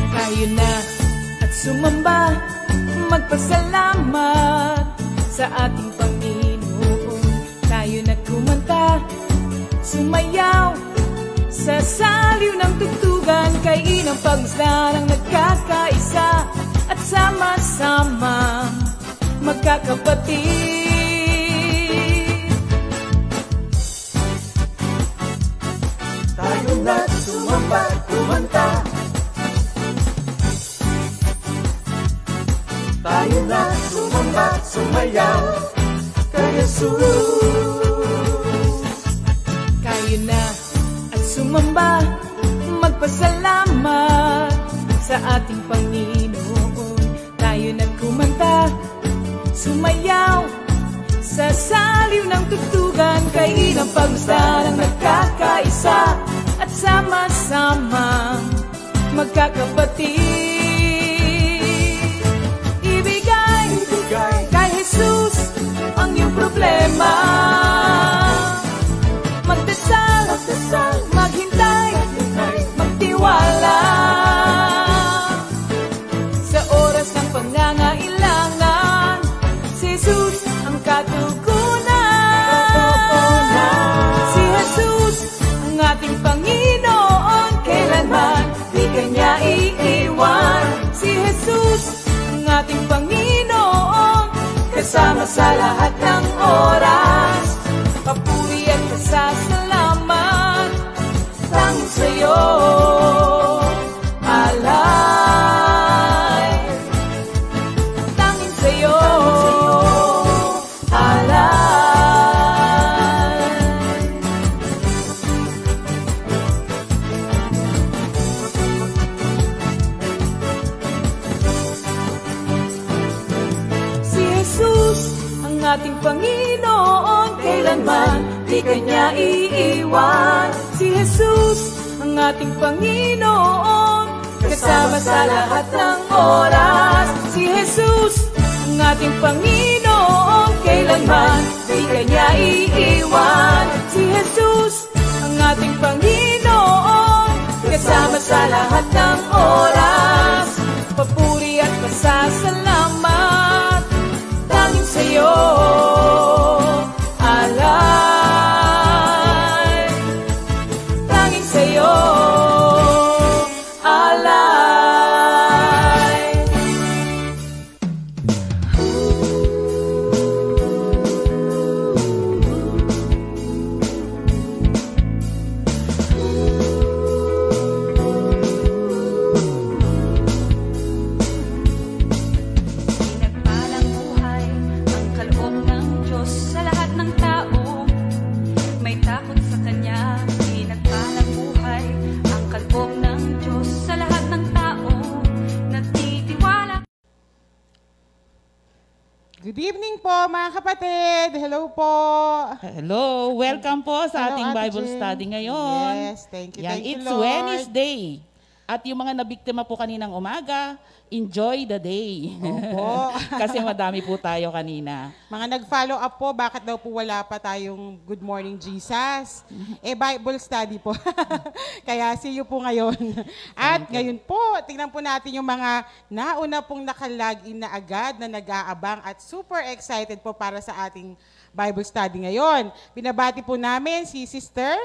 Tayo na at sumamba, magpasalamat sa ating Panginoon. Tayo na kumanta, sumayaw sa saliw ng tugtugan, kay inang pagmasdan ang nagkakaisa at sama-sama magkakapatid. Tayo na sumamba, kumanta. Tayo na sumamba, sumayaw kay Jesus. Tayo na at sumamba, magpasalamat sa ating Panginoon. Tayo na kumanta, sumayaw sa saliw ng tugtugan, kay inang pagmasdan ang nagkakaisa at sama-sama magkakapatid. Kay Jesus ang iyong problema, magdasal, maghintay, magtiwala. Sa oras ng pangangailangan, si Jesus ang katugunan. Si Jesus ang ating Panginoon, kailanman di kanya iiwan. Si Jesus ang ating Panginoon, kasama sa lahat ng oras. Papuri at pasasalamat tanging sa'yo, alay. Tanging sa'yo, alay. Si Jesus ang ating Panginoon, kailanman di kanya iiwan. Si Jesus ang ating Panginoon, kasama sa lahat ng oras. Si Jesus ang ating Panginoon, kailanman di kanya iiwan. Si Jesus ang ating Panginoon, kasama sa lahat ng oras. Papuri at pasasalamat tanging sa'yo, alay. Tanging sa'yo, alay. Pinagpalang buhay ang kaloob ng Diyos sa lahat ng tao. May takot sa Kanya. Pinagpalang buhay ang kaloob ng Diyos sa lahat ng tao. Nagtitiwala. Good evening po mga kapatid. Hello po. Hello, welcome po sa Hello, ating Ate Bible Jane. study ngayon. Yes, thank you, Yan, thank you, it's Lord. Wednesday. At yung mga nabiktima po kaninang umaga, enjoy the day. Opo. Kasi madami po tayo kanina. Mga nag-follow up po, bakit daw po wala pa tayong Good Morning Jesus? Bible study po. Kaya see you po ngayon. At ngayon po, tingnan po natin yung mga nauna pong nakalagin na agad na nag-aabang at super excited po para sa ating Bible study ngayon. Binabati po namin si Sister.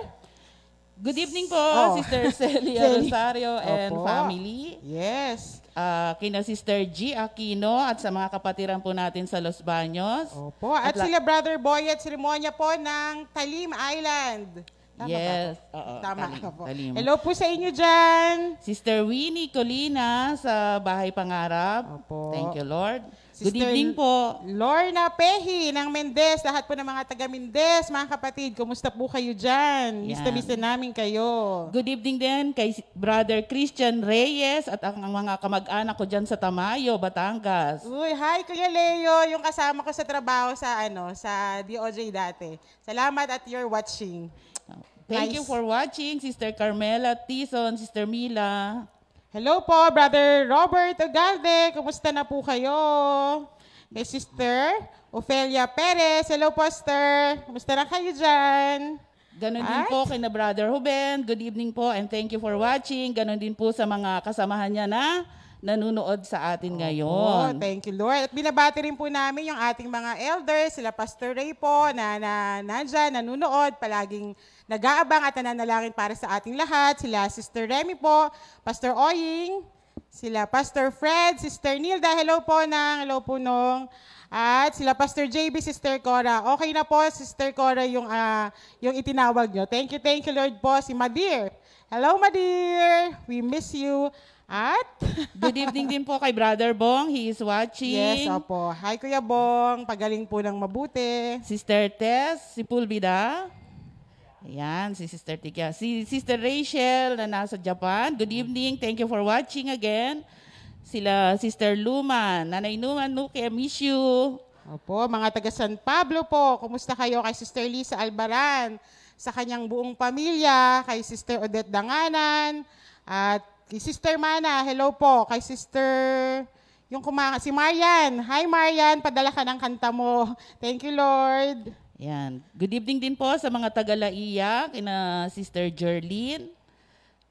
Good evening po, Oh. Sister Celia Celi. Rosario and Opo. family. Yes. Kina Sister G. Aquino at sa mga kapatiran po natin sa Los Baños. Opo. At sila Brother Boy at Sermonya po ng Talim Island. Tama Yes. ba po? Oo, Tama Talim, ka po. Talim. Hello po sa inyo dyan. Sister Winnie Colina sa Bahay Pangarap. Opo. Thank you, Lord. Good evening po. Lorna Pehi ng Mendez, lahat po ng mga taga Mendez, mga kapatid, kumusta po kayo dyan? Yan. Mista namin kayo. Good evening din kay Brother Christian Reyes at ang mga kamag-anak ko dyan sa Tamayo, Batangas. Uy, hi Kuya Leo, yung kasama ko sa trabaho sa sa DOJ dati. Salamat at you're watching. Thank Nice. you for watching, Sister Carmela Tison, Sister Mila. Hello po, Brother Robert Ogalde. Kumusta na po kayo? Kay Sister Ofelia Perez. Hello po, Sister. Kumusta na kayo dyan? Ganon din po kay na Brother Ruben. Good evening po and thank you for watching. Ganon din po sa mga kasamahan niya na nanunood sa atin Oh, ngayon. thank you, Lord. At binabati rin po namin yung ating mga elders, sila Pastor Ray po, na nandyan, nanunood, palaging nag-aabang at nananalangin para sa ating lahat. Sila Sister Remy po, Pastor Oying, sila Pastor Fred, Sister Nilda, hello po nung, at sila Pastor JB, Sister Cora. Okay na po, Sister Cora, yung itinawag nyo. Thank you, Lord po. Si Madir. Hello, Madir. We miss you. At? Good evening din po kay Brother Bong. He is watching. Yes, opo. Hi, Kuya Bong. Pagaling po ng mabuti. Sister Tess, si Pulbida. Ayan, si Sister Tika. Si Sister Rachel na nasa Japan. Good evening. Thank you for watching again. Sila Sister Luman. Nanay Luman, Nuke, I miss you. Opo, mga taga San Pablo po. Kumusta kayo kay Sister Lisa Albaran? Sa kanyang buong pamilya. Kay Sister Odette Danganan. At kay Sister Mana, hello po. Kay Sister, si Marian. Hi Marian, padala ka ng kanta mo. Thank you, Lord. Yan. Good evening din po sa mga taga-Laiya, kina Sister Jerlyn,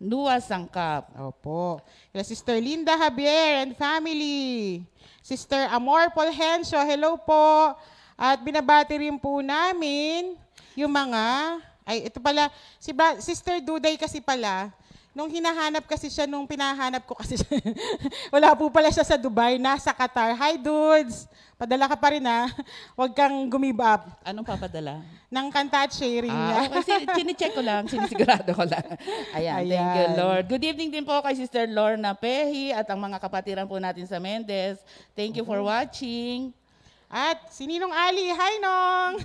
Nua Sangkap. Opo. Kila Sister Linda Javier and family. Sister Amor Polhencio, hello po. At binabati rin po namin yung mga, ito pala, Sister Duday kasi pala, nung hinahanap kasi siya, nung pinahanap ko kasi siya, wala po pala siya sa Dubai, nasa Qatar. Hi, dudes! Padala ka pa rin ha. Huwag kang gumive up. Anong papadala? Ng kanta at sharing niya. Okay. Chine-check ko lang, sinisigurado ko lang. Ayan, thank you, Lord. Good evening din po kay Sister Lorna Pehi at ang mga kapatiran po natin sa Mendez. Thank you for watching. At si Ninong Ali, hi Nong!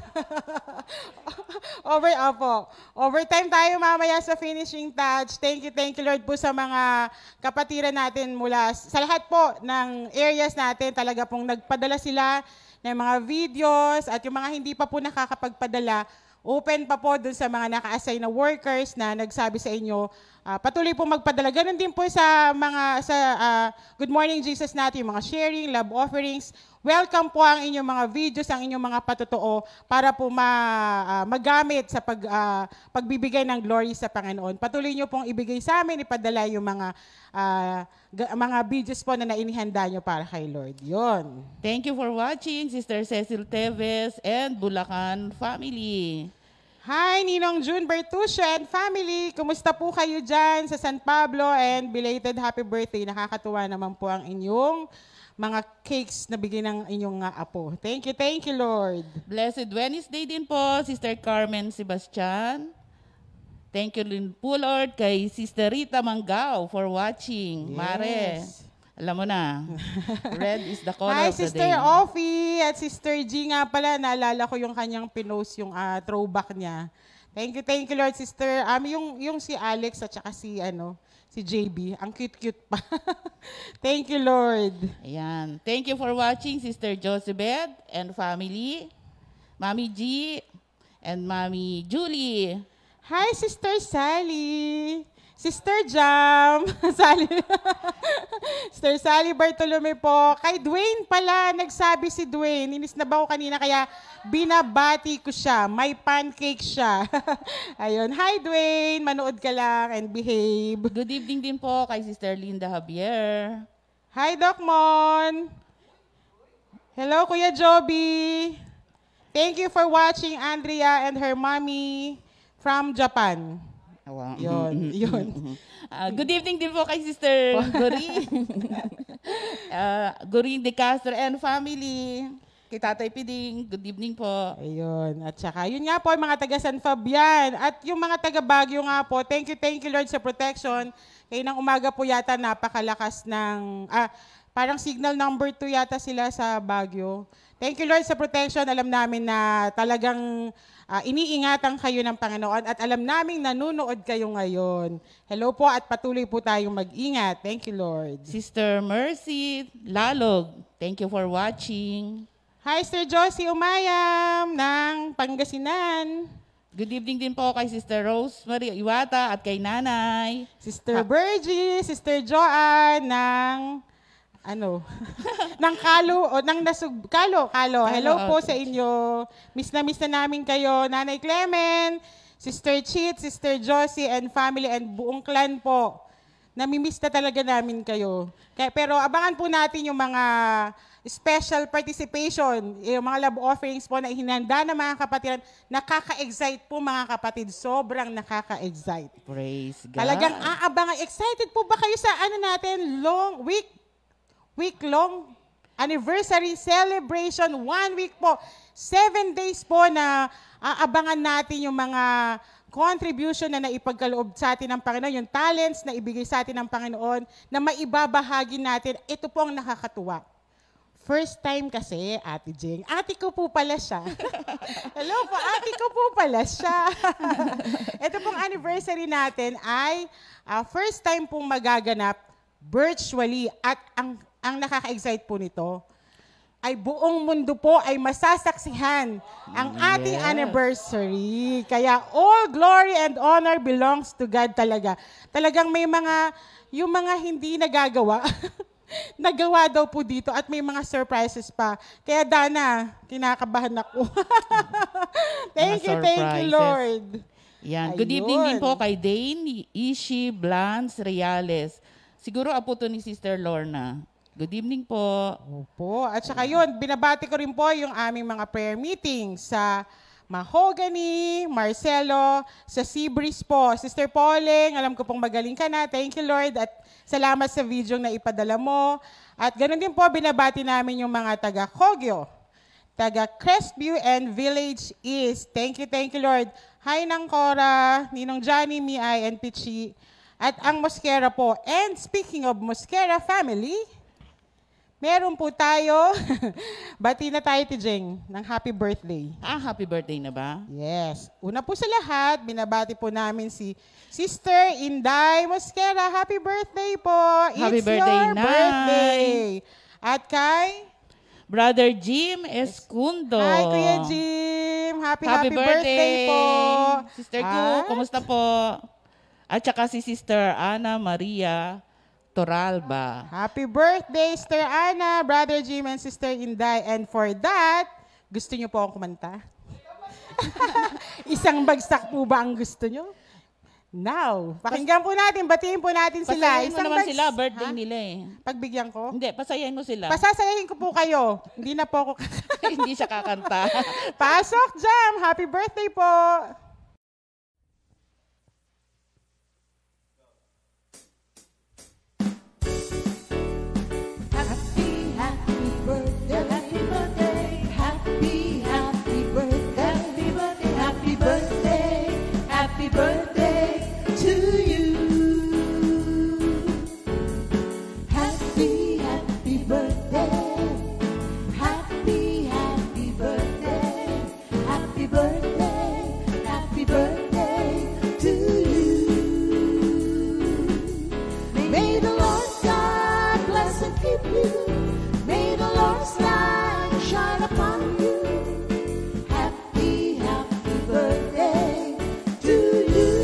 Overtime tayo mamaya sa finishing touch. Thank you Lord po sa mga kapatiran natin mula sa lahat po ng areas natin. Talaga pong nagpadala sila ng mga videos at yung mga hindi pa po nakakapagpadala, open pa po dun sa mga naka-assign na workers na nagsabi sa inyo, patuloy po magpadala. Ganon din po sa Good Morning Jesus natin, yung mga sharing, love offerings. Welcome po ang inyong mga videos, ang inyong mga patotoo para po magamit sa pagbibigay ng glory sa Panginoon. Patuloy nyo pong ibigay sa amin, ipadala yung mga videos po na nainihanda nyo para kay Lord. Yon. Thank you for watching, Sister Cecil Teves and Bulacan family. Hi, Ninong June Bertuccio and family. Kumusta po kayo dyan sa San Pablo and belated happy birthday. Nakakatuwa naman po ang inyong mga cakes na bigay ng inyong apo. Thank you, Lord. Blessed Wednesday din po, Sister Carmen Sebastian. Thank you din po, Lord, kay Sister Rita Manggao for watching. Yes. Mare, alam mo na, red is the color Hi, of the Sister day. Offie at Sister G nga pala. Naalala ko yung kanyang pinost, yung throwback niya. Thank you, Lord, Sister. Yung si Alex at saka si JB. Ang cute-cute pa. Thank you, Lord. Ayan. Thank you for watching, Sister Josebeth and family, Mami G and Mami Julie. Hi, Sister Sally. Sister Jam. Sister Sally Bartolome po. Kay Dwayne pala, nagsabi si Dwayne. Inis na ba ako kanina kaya binabati ko siya. May pancake siya. Ayun. Hi, Dwayne. Manood ka lang and behave. Good evening din po kay Sister Linda Javier. Hi, Doc Mon. Hello, Kuya Joby. Thank you for watching Andrea and her mommy from Japan. Wow. Yun. Good evening din po kay Sister Gorin. Gorin de Castro and family. Kay Tatay Piding, good evening po. Ayun. At saka, yun nga po, mga taga San Fabian. At yung mga taga Baguio nga po, thank you Lord sa protection. Kayo ng umaga po yata napakalakas ng, Parang signal number 2 yata sila sa Baguio. Thank you, Lord, sa protection. Alam namin na talagang iniingatan kayo ng Panginoon at alam naming nanonood kayo ngayon. Hello po at patuloy po tayong mag-ingat. Thank you, Lord. Sister Mercy Lalog, thank you for watching. Hi, Sister Josie Umayam ng Pangasinan. Good evening din po kay Sister Rosemary Iwata at kay Nanay. Sister Bergie, Sister Joanne ng ng Kalo. Hello po sa inyo. Miss na namin kayo. Nanay Clement, Sister Chit, Sister Josie and family and buong clan po. Namimiss na talaga namin kayo. Pero abangan po natin yung mga special participation, yung mga love offerings po na ihinanda ng mga kapatiran. Nakaka-excite po mga kapatid. Sobrang nakaka-excite. Praise God. Talagang aabangan. Excited po ba kayo sa natin? Week-long anniversary celebration. 1 week po. 7 days po na aabangan natin yung mga contribution na naipagkaloob sa atin ng Panginoon, yung talents na ibigay sa atin ng Panginoon, na maibabahagi natin. Ito po ang nakakatuwa. First time kasi, Ate Jing. Ate ko po pala siya. Hello po, ate ko po pala siya. Ito pong anniversary natin ay first time pong magaganap virtually. At ang nakaka-excite po nito ay buong mundo po ay masasaksihan ang ating anniversary. Kaya all glory and honor belongs to God talaga. Talagang may yung mga hindi nagagawa, nagawa daw po dito at may mga surprises pa. Kaya Dana, kinakabahan ako. Thank you, Lord. Yan. Good evening din po kay Dane Ishi Blans Reales. Siguro apo to ni Sister Lorna. Good evening po. Opo. At saka yun, binabati ko rin po yung aming mga prayer meeting sa Mahogany, Marcelo, sa Seabreeze po. Sister Pauling, alam ko pong magaling ka na. Thank you, Lord. At salamat sa video na ipadala mo. At ganoon din po, binabati namin yung mga taga Kogyo, taga Crestview and Village East. Thank you, Lord. Hi, Nang Cora, Ninong Johnny, Miay, and Pichi. At ang Mosquera po. And speaking of Mosquera family, meron po tayo, bati na tayo, Tijeng, ng happy birthday. Happy birthday na ba? Yes. Una po sa lahat, binabati po namin si Sister Inday Mosquera. Happy birthday po. Happy It's birthday, your Nay. birthday. At kay Brother Jim Escundo. Hi, Kuya Jim. Happy birthday po. Sister Gu, kumusta po? At saka si Sister Ana Maria Toralba. Happy birthday, Sister Ana, Brother Jim, and Sister Inday. And for that, gusto niyo po akong kumanta? Isang bagsak po ba ang gusto niyo? Now, pakinggan po natin, batiin po natin sila. Pasayahin mo naman sila, birthday nila eh. Pagbigyan ko? Hindi, pasayahin mo sila. Pasasayahin ko po kayo. Hindi na po ako Hindi siya kakanta. Pasok, Jam! Happy birthday po! Happy birthday to you. Happy birthday. Happy birthday. Happy birthday. Happy birthday to you. May the Lord God bless and keep you. May the Lord's light shine upon you. Happy birthday to you.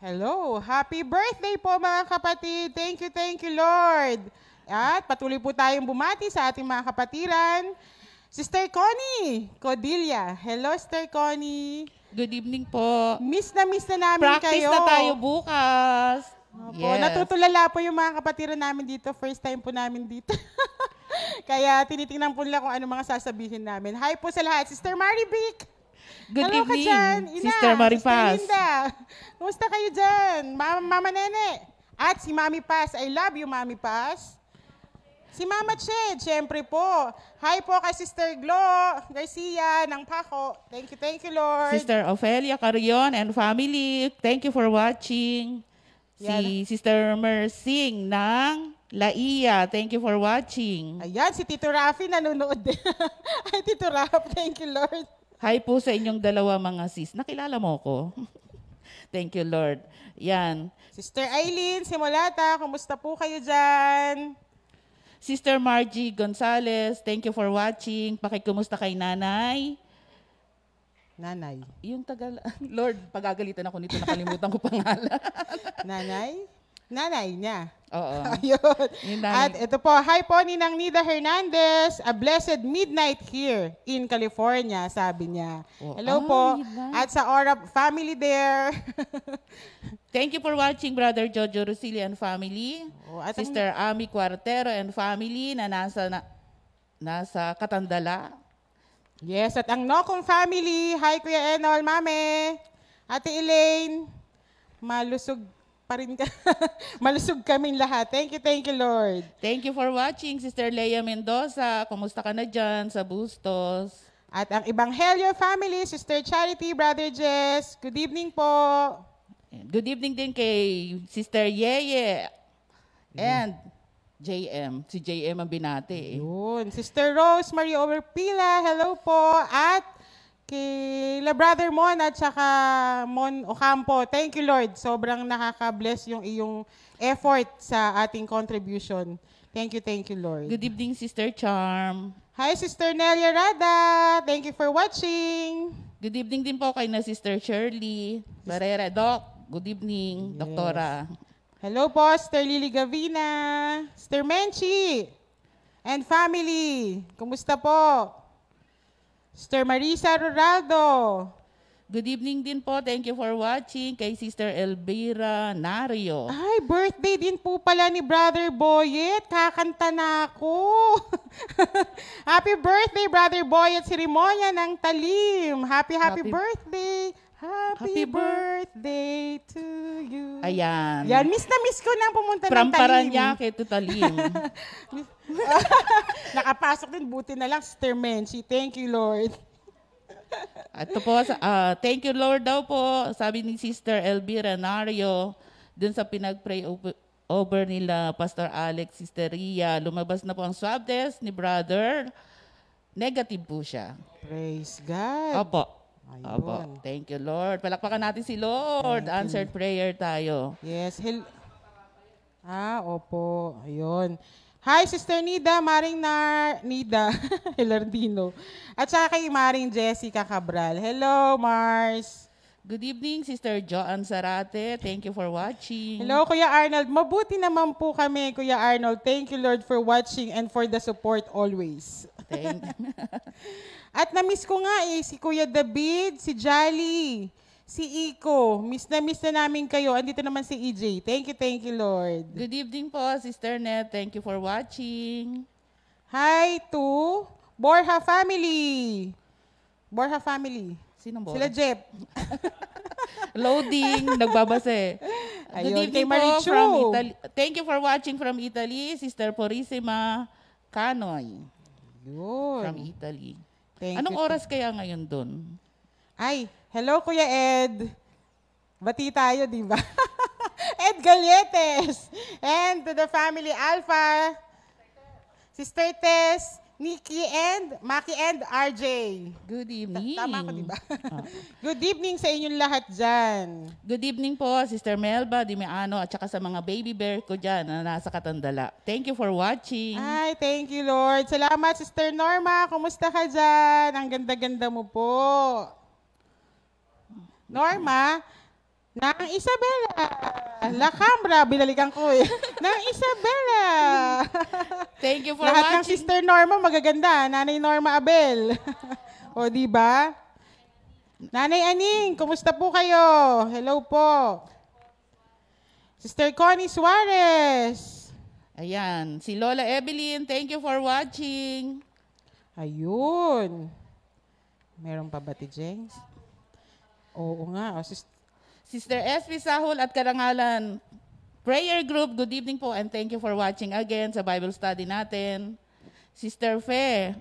Hello, happy birthday po mga kapatid. Thank you, Lord. At patuloy po tayong bumati sa ating mga kapatiran. Sister Connie Codilla. Hello, Sister Connie. Good evening po. Miss na namin Practice kayo. na tayo bukas. Opo, natutulala po yung mga kapatiran namin dito. First time po namin dito. Kaya tinitingnan po nila kung ano mga sasabihin namin. Hi po sa lahat. Sister Marivic. Good Hello evening, ka dyan. Ina, Sister Maripaz. Sister Linda. Kumusta kayo dyan? Mama Nene. At si Mami Paz. I love you, Mami Paz. Si Mama Ched, syempre po. Hi po kay Sister Glo Garcia ng Paco. Thank you, Lord. Sister Ofelia Carrion and family, thank you for watching. Si Sister Mersing ng Laia, thank you for watching. Ayan, si Tito Rafi nanonood din. Ay, Tito Raf, thank you, Lord. Hi po sa inyong dalawa mga sis. Nakilala mo ko? Thank you, Lord. Yan. Sister Eileen Simulata, kumusta po kayo dyan? Sister Margie Gonzalez, thank you for watching. Pakikumusta kay nanay. Nanay. Yung tagal... Lord, pagagalitan ako nito, nakalimutan ko pangalan. Nanay? Nanay niya. Oo. Ayun. Yung nanay. At ito po, hi po ni Nang Nida Hernandez, a blessed midnight here in California, sabi niya. Oh, Hello po. midnight. At sa Ora family there. Thank you for watching, Brother Jojo Rosili and family. Oh, at ang- Sister Ami Cuartero and family na nasa Katandala. Yes, at ang Nocong family, hi Kuya Enol, Mame, Ate Elaine, malusog pa rin ka. Malusog kaming lahat. Thank you, Lord. Thank you for watching, Sister Leia Mendoza. Kumusta ka na dyan sa Bustos? At ang Ebanghelio family, Sister Charity, Brother Jess, good evening po. Good evening din kay Sister Yeye and JM. Si JM ang binati. Yun. Sister Rose Marie Overpila, hello po. At kay La Brother Mon at saka Mon Ocampo, thank you, Lord. Sobrang nakaka-bless yung iyong effort sa ating contribution. Thank you, Lord. Good evening, Sister Charm. Hi, Sister Nelia Rada. Thank you for watching. Good evening din po kay na Sister Shirley Barrera. Doc, good evening, Doktora. Hello po, Sister Lily Gavina. Sister Menchi and family. Kumusta po? Sister Marisa Ruraldo. Good evening din po. Thank you for watching kay Sister Elvira Nario. Ay, birthday din po pala ni Brother Boyet. Kakanta na ako. Happy birthday, Brother Boyet. Seremonya ng Talim. Happy birthday. Happy birthday to you. Ayan. Yan, miss na miss ko nang pumunta From ng Talim. Paranaque to Talim. Nakapasok din, buti na lang, Sister Menchi. Thank you, Lord. At ito po, thank you Lord daw po, sabi ni Sister Elvira Nario, dun sa pinag-pray over nila Pastor Alex, Sister Ria, lumabas na po ang swab test ni Brother. Negative po siya. Praise God. Opo. Ayun. Opo. Thank you Lord. Palakpakan natin si Lord. Answered prayer tayo. Yes. Opo. Ayun. Hi, Sister Nida, Maring Nida Hilardino. At saka kay Maring Jessica Cabral. Hello, Mars. Good evening, Sister Joanne Sarate. Thank you for watching. Hello, Kuya Arnold. Mabuti naman po kami, Kuya Arnold. Thank you, Lord, for watching and for the support always. At na-miss ko nga si Kuya David, si Jolly, si Iko. Miss na namin kayo. Andito naman si EJ. Thank you, Lord. Good evening po, Sister Net. Thank you for watching. Hi to Borja family. Borja family. Sinong Bora? Sila Jeff. Loading, nagbabase. Ayun, Good kay evening po Marichu. from Italy. Thank you for watching from Italy, Sister Porissima Canoy from Yun. Italy. Thank Anong you. oras kaya ngayon doon? Ay, hello Kuya Ed. Bati tayo, di ba? Ed Galletes. And to the family Alpha, Sister Tess, Nikki and Maki and RJ. Good evening. Tama ko, di ba? Good evening sa inyong lahat dyan. Good evening po, Sister Melba Dimiano at saka sa mga baby bear ko dyan na nasa Katandala. Thank you for watching. Ay, thank you, Lord. Salamat, Sister Norma. Kumusta ka dyan? Ang ganda-ganda mo po. Norma, Nang Isabela. La Cambra, binalikan ko eh. Nang Isabela. Thank you for Lahat ng watching. Sister Norma magaganda. Nanay Norma Abel. O, di ba? Nanay Aning, kumusta po kayo? Hello po. Sister Connie Suarez. Ayan, si Lola Evelyn, thank you for watching. Ayun. Meron pa ba, Jengs? Oo nga. O, Sister SP Sahol at Karangalan, Prayer group, good evening po and thank you for watching again sa Bible study natin. Sister Fe.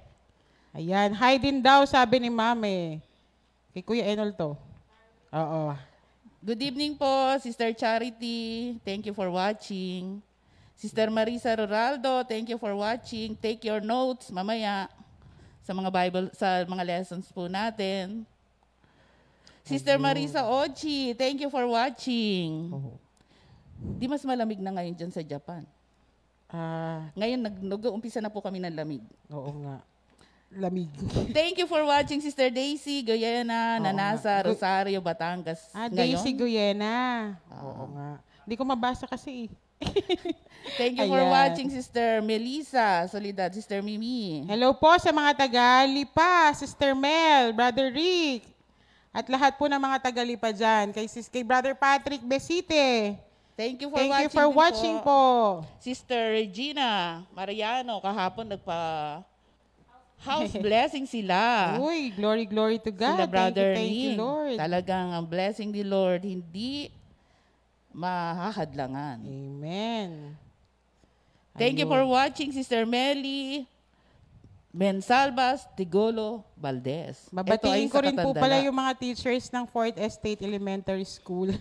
Ayan, hi din daw, sabi ni Mame. Kay Kuya Enol to. Oo. Good evening po, Sister Charity. Thank you for watching. Sister Marisa Roraldo, thank you for watching. Take your notes mamaya sa mga lessons po natin. Sister Marisa Ochi, thank you for watching. Di mas malamig na ngayon dyan sa Japan. Ngayon, nag-uumpisa na po kami ng lamig. Oo nga. Lamig. Thank you for watching, Sister Daisy Goyena, na nasa Rosario, Batangas ngayon. Daisy Goyena. Oo nga. Hindi ko mabasa kasi. Thank you for watching, Sister Melissa Solidad, Sister Mimi. Hello po sa mga taga-Lipa, Sister Mel, Brother Rick, at lahat po ng mga taga-Lipa dyan. Kay Brother Patrick Besite. Thank you for watching po. Sister Regina Mariano, kahapon house blessing sila. Uy, glory to God. Sila Brother Thank you, Ning. Lord. Talagang ang blessing ni Lord, hindi mahahadlangan. Amen. Thank you for watching, Sister Melly Mensalvas Tigolo Valdez. Babatiin ko rin po pala yung mga teachers ng 4th Estate Elementary School.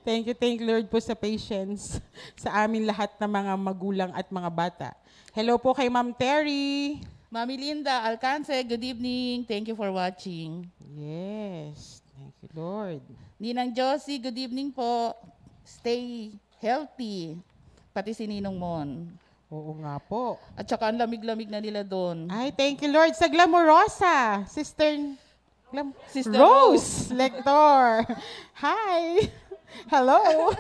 Thank you, Lord po sa patience sa amin lahat ng mga magulang at mga bata. Hello po kay Ma'am Terry. Mami Linda Alcance, good evening. Thank you for watching. Yes. Thank you, Lord. Ninang Josie, good evening po. Stay healthy. Pati si Ninong Mon. Oo nga po. At saka ang lamig-lamig na nila doon. Ay, thank you, Lord. Sa Glamorosa, Sister Rose Lector. Hi. Hello.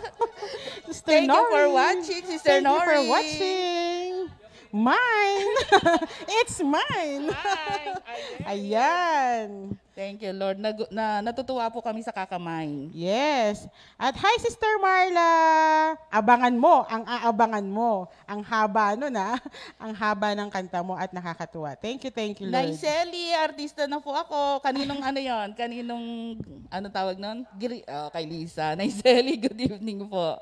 Sister Thank Nori. you for watching, Sister Thank Nori. you for watching. Mine. It's mine. Ayan. Thank you, Lord. Natutuwa po kami sa Kakamain. Yes. At hi, Sister Marla. Abangan mo, ang aabangan mo. Ang haba nun, ang haba ng kanta mo at nakakatuwa. Thank you, Lord. Naiseli, artista na po ako. Kaninong yon? Kaninong, tawag nun? Kay Lisa. Naiseli, good evening po.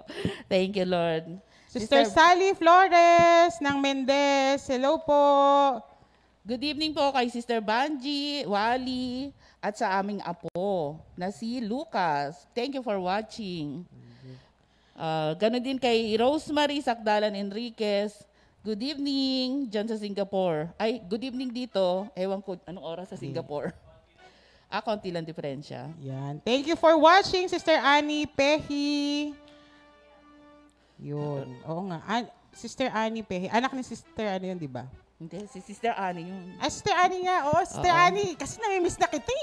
Thank you, Lord. Sister Sally Flores ng Mendez. Hello po. Good evening po kay Sister Banji, Wally, at sa aming apo na si Lucas. Thank you for watching. Ganon din kay Rosemary Sakdalan Enriquez. Good evening dyan sa Singapore. Ay, good evening dito. Ewan ko anong oras sa Singapore. Konti lang diferensya. Yan. Thank you for watching, Sister Annie Pehi. Yun. Oo nga. Sister Annie Pehi. Anak ni Sister yun, di ba? Hindi, si Sister Annie yun. Sister Annie nga. Oo, Sister Annie. Kasi nami-miss na kita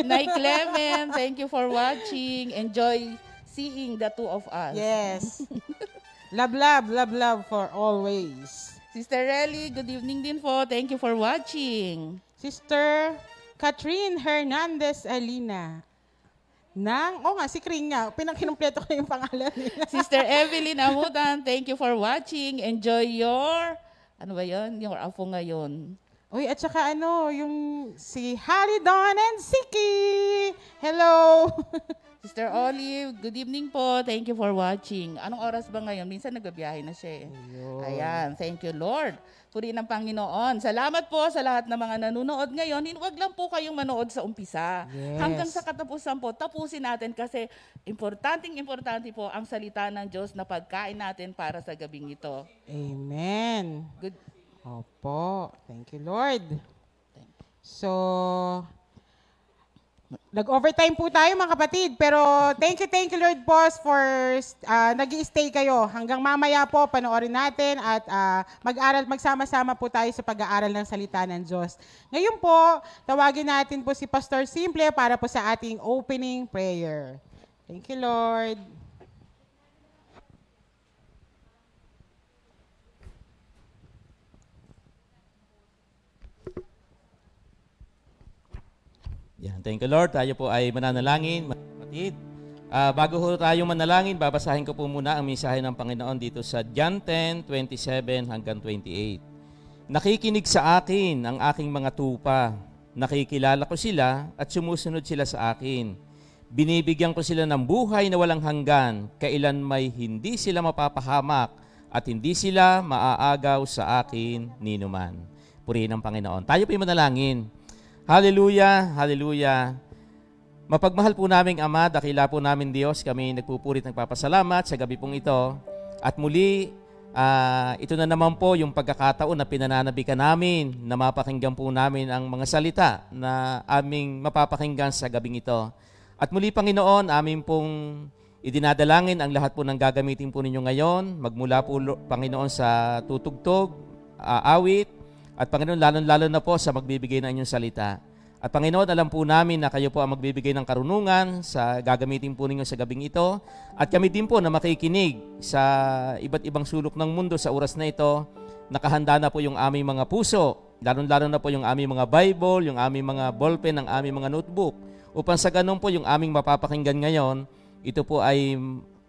Nay Clement, thank you for watching. Enjoy seeing the two of us. Yes. Love for always. Sister Relly, good evening din po. Thank you for watching. Sister Catherine Hernandez Alina. Si Kring nga. Pinangkinumpleto ko yung pangalan nila. Sister Evelyn Amutan, thank you for watching. Enjoy your... Ano ba yun? Yung apo ngayon. Uy, at saka yung si Halidon and Siki. Hello. Sister Olive, good evening po. Thank you for watching. Anong oras ba ngayon? Minsan nagbabiyahe na siya. Ayan, thank you, Lord. Purihin ng Panginoon. Salamat po sa lahat ng mga nanonood ngayon. Huwag lang po kayong manood sa umpisa. Yes. Hanggang sa katapusan po, tapusin natin kasi importante po ang salita ng Diyos na pagkain natin para sa gabing ito. Amen. Good. Opo. Thank you, Lord. So, nag-overtime po tayo mga kapatid, pero thank you Lord po for nag-i-stay kayo. Hanggang mamaya po, panoorin natin at magsama-sama po tayo sa pag-aaral ng salita ng Diyos. Ngayon po, tawagin natin po si Pastor Simple para po sa ating opening prayer. Thank you, Lord. Yan, thank you Lord. Tayo po ay mananalangin, mga kapatid. Bago ho tayo manalangin, babasahin ko po muna ang mensahe ng Panginoon dito sa John 10:27 hanggang 28. Nakikinig sa akin ang aking mga tupa. Nakikilala ko sila at sumusunod sila sa akin. Binibigyan ko sila ng buhay na walang hanggan, kailan may hindi sila mapapahamak at hindi sila maaagaw sa akin ninuman. Purihin ang Panginoon. Tayo po'y manalangin. Hallelujah, hallelujah. Mapagmahal po naming Ama, dakila po namin Diyos, kami nagpupurit nagpapasalamat sa gabi pong ito. At muli, ito na naman po yung pagkakataon na pinananabikan namin na mapakinggan po namin ang mga salita na aming mapapakinggan sa gabing ito. At muli, Panginoon, amin pong idinadalangin ang lahat po ng gagamitin po ninyo ngayon, magmula po, Panginoon, sa tutugtog, awit, at Panginoon, lalo na po sa magbibigay ng inyong salita. At Panginoon, alam po namin na kayo po ang magbibigay ng karunungan sa gagamitin po ninyo sa gabing ito. At kami din po na makikinig sa iba't ibang sulok ng mundo sa oras na ito. Nakahanda na po yung aming mga puso, lalo na po yung aming mga Bible, yung aming mga ballpen, ang aming mga notebook. Upang sa ganun po yung aming mapapakinggan ngayon, ito po ay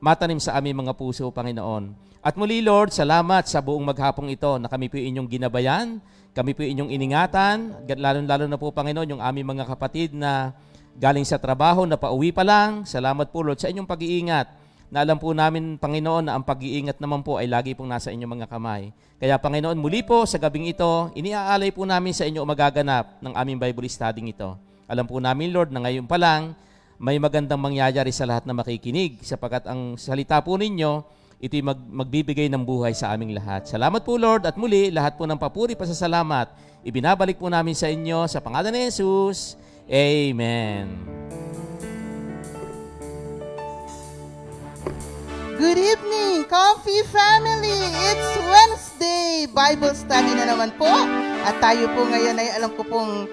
matanim sa aming mga puso, Panginoon. At muli, Lord, salamat sa buong maghapong ito na kami po inyong ginabayan, kami po inyong iningatan, lalo na po, Panginoon, yung aming mga kapatid na galing sa trabaho na pauwi pa lang. Salamat po, Lord, sa inyong pag-iingat. Na alam po namin, Panginoon, na ang pag-iingat naman po ay lagi pong nasa inyong mga kamay. Kaya, Panginoon, muli po sa gabing ito, iniaalay po namin sa inyo magaganap ng aming Bible studying ito. Alam po namin, Lord, na ngayon pa lang, may magandang mangyayari sa lahat na makikinig sapagkat ang salita po ninyo, ito'y magbibigay ng buhay sa aming lahat. Salamat po, Lord, at muli, lahat po ng papuri, pasasalamat, ibinabalik po namin sa inyo sa pangalan ni Jesus. Amen. Good evening, Coffee Family! It's Wednesday! Bible study na naman po. At tayo po ngayon ay alam ko pong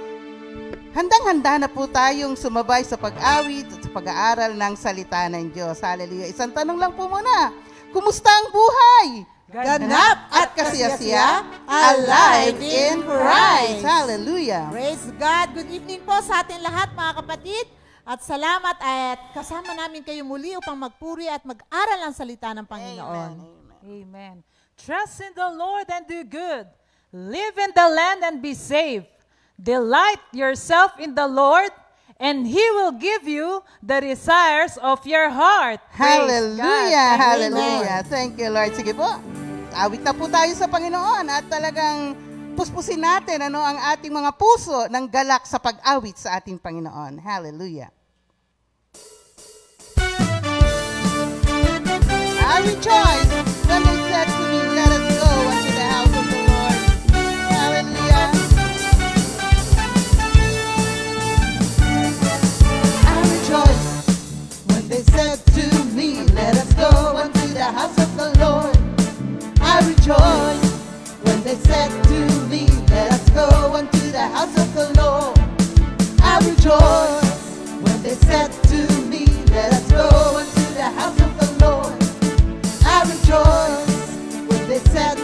handang-handa na po tayong sumabay sa pag-awit at sa pag-aaral ng salita ng Diyos. Hallelujah. Isang tanong lang po muna. Kumusta ang buhay? Ganap at kasiyasiya, alive in Christ. Hallelujah. Praise God. Good evening po sa ating lahat, mga kapatid. At salamat at kasama namin kayo muli upang magpuri at mag-aral ang salita ng Panginoon. Amen. Trust in the Lord and do good. Live in the land and be safe. Delight yourself in the Lord, and He will give you the desires of your heart. Hallelujah! Hallelujah! Thank you, Lord. Sige po, awit na po tayo sa Panginoon at talagang puspusin natin ang ating mga puso ng galak sa pag-awit sa ating Panginoon. Hallelujah! I rejoice when they said to me, let us go unto the house of the Lord. Hallelujah! When they said to me, let us go unto the house of the Lord. I rejoiced when they said to me, let us go unto the house of the Lord. I rejoiced when they said to me, let us go unto the house of the Lord. I rejoiced when they said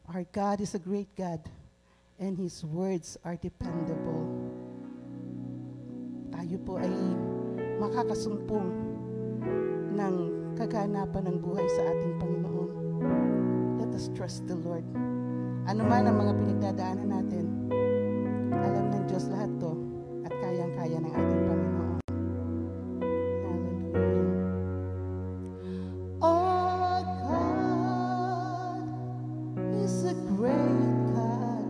Our God is a great God, and His words are dependable. Tayo po ay makakasumpong ng kaganapan ng buhay sa ating Panginoon. Let us trust the Lord. Ano man ang mga pinagdadaanan natin, alam ng Diyos lahat to at kayang-kaya ng ating Panginoon. Hallelujah. Our God is a great God.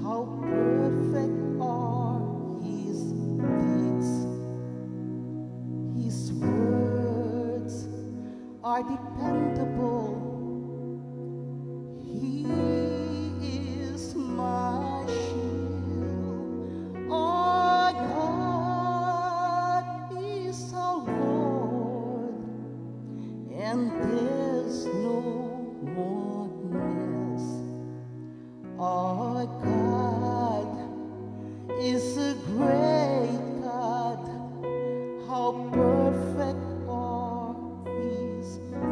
How perfect are His deeds. His words are dependable. He is my shield. Our God is our Lord, and there's no one else. Our God is a great God. How perfect are His deeds.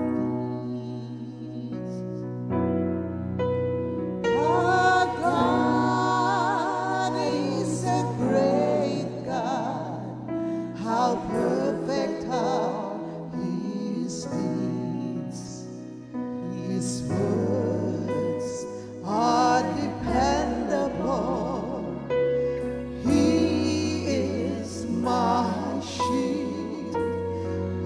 Our God is a great God. How perfect are His deeds. His words are dependable. He is my shield.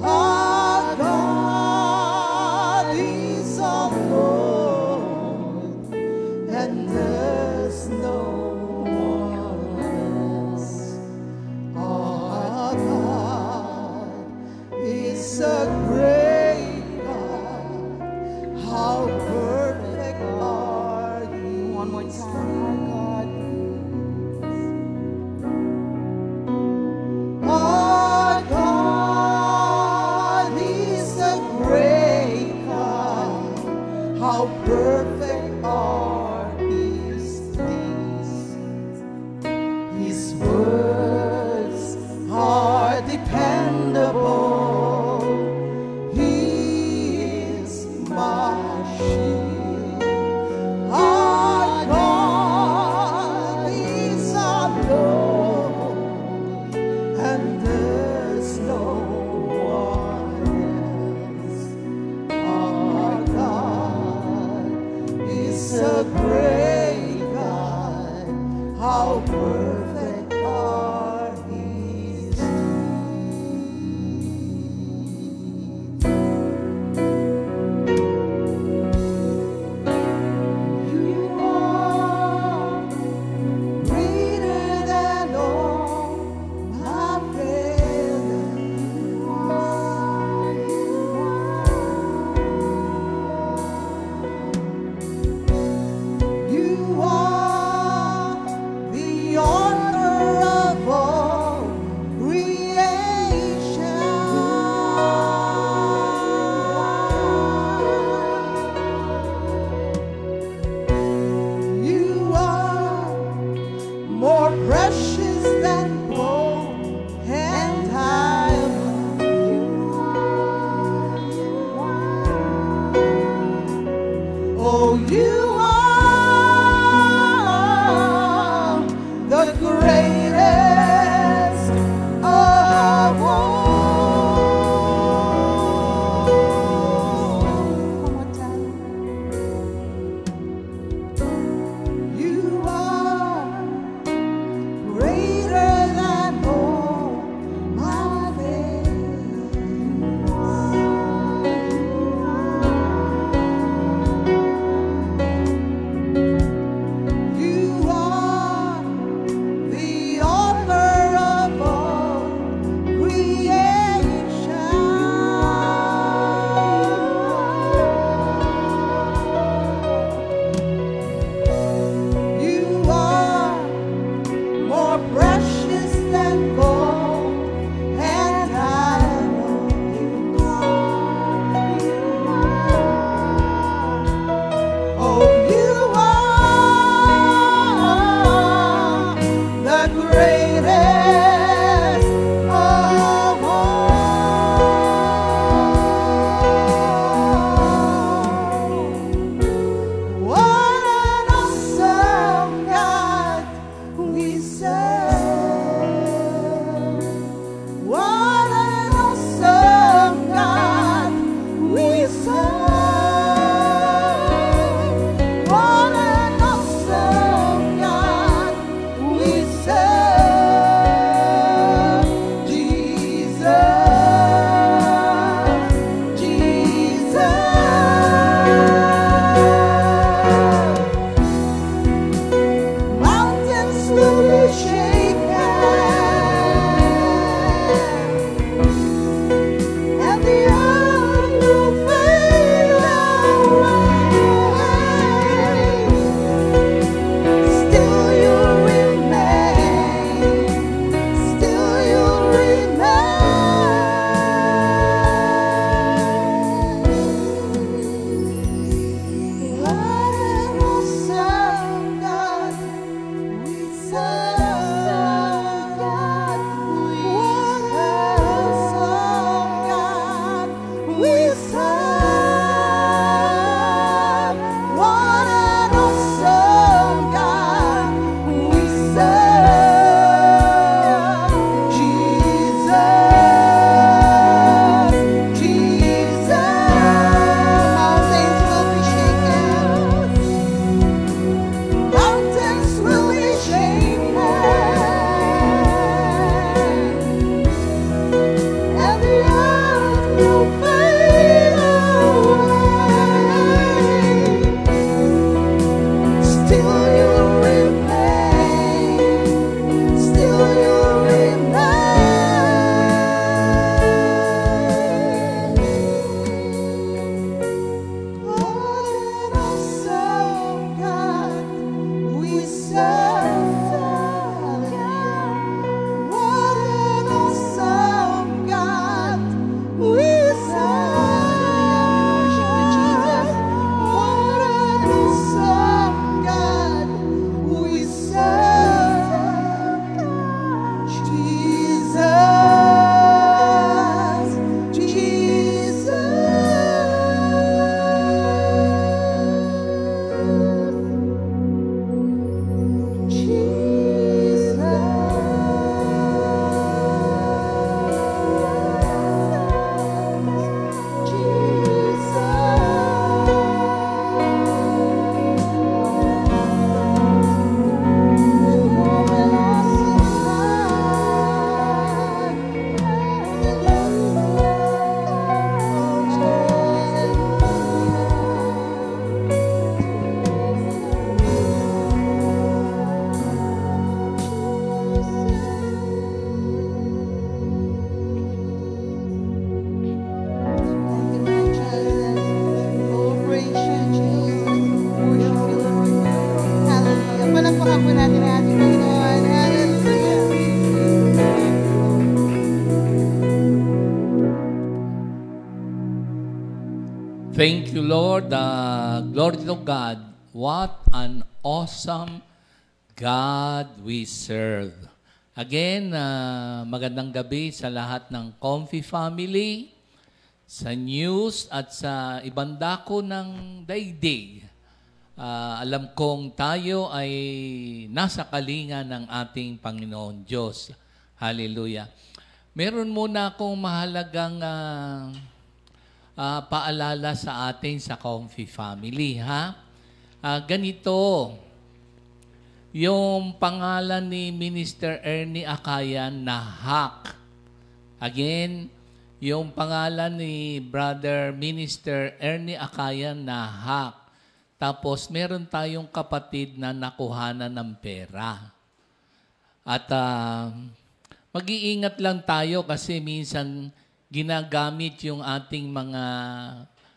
Our God is our Lord, and there's no one else. Our God is a great God. How perfect are you? One more time, our God is a great God. How perfect are His deeds. His words are dependable. He is my shield. Our God is our Lord, and there's no one else. Our God is a great God. How perfect are His deeds. You are greater than all my failures. You are the author of all creation. You are more precious than gold and diamond. Oh, you are the greatest of all. One more time. You are greater than all my failures. Lord. Glory to God. What an awesome God we serve. Again, magandang gabi sa lahat ng Comfy family, sa news at sa ibang dako ng daigdig. Alam kong tayo ay nasa kalinga ng ating Panginoon Diyos. Hallelujah. Meron muna akong mahalagang paalala sa atin sa Comfy family, ha? Ganito, yung pangalan ni Minister Ernie Akayan na hack. Again, yung pangalan ni Brother Minister Ernie Akayan na hack. Tapos, meron tayong kapatid na nakuhanan ng pera. At mag-iingat lang tayo kasi minsan ginagamit yung ating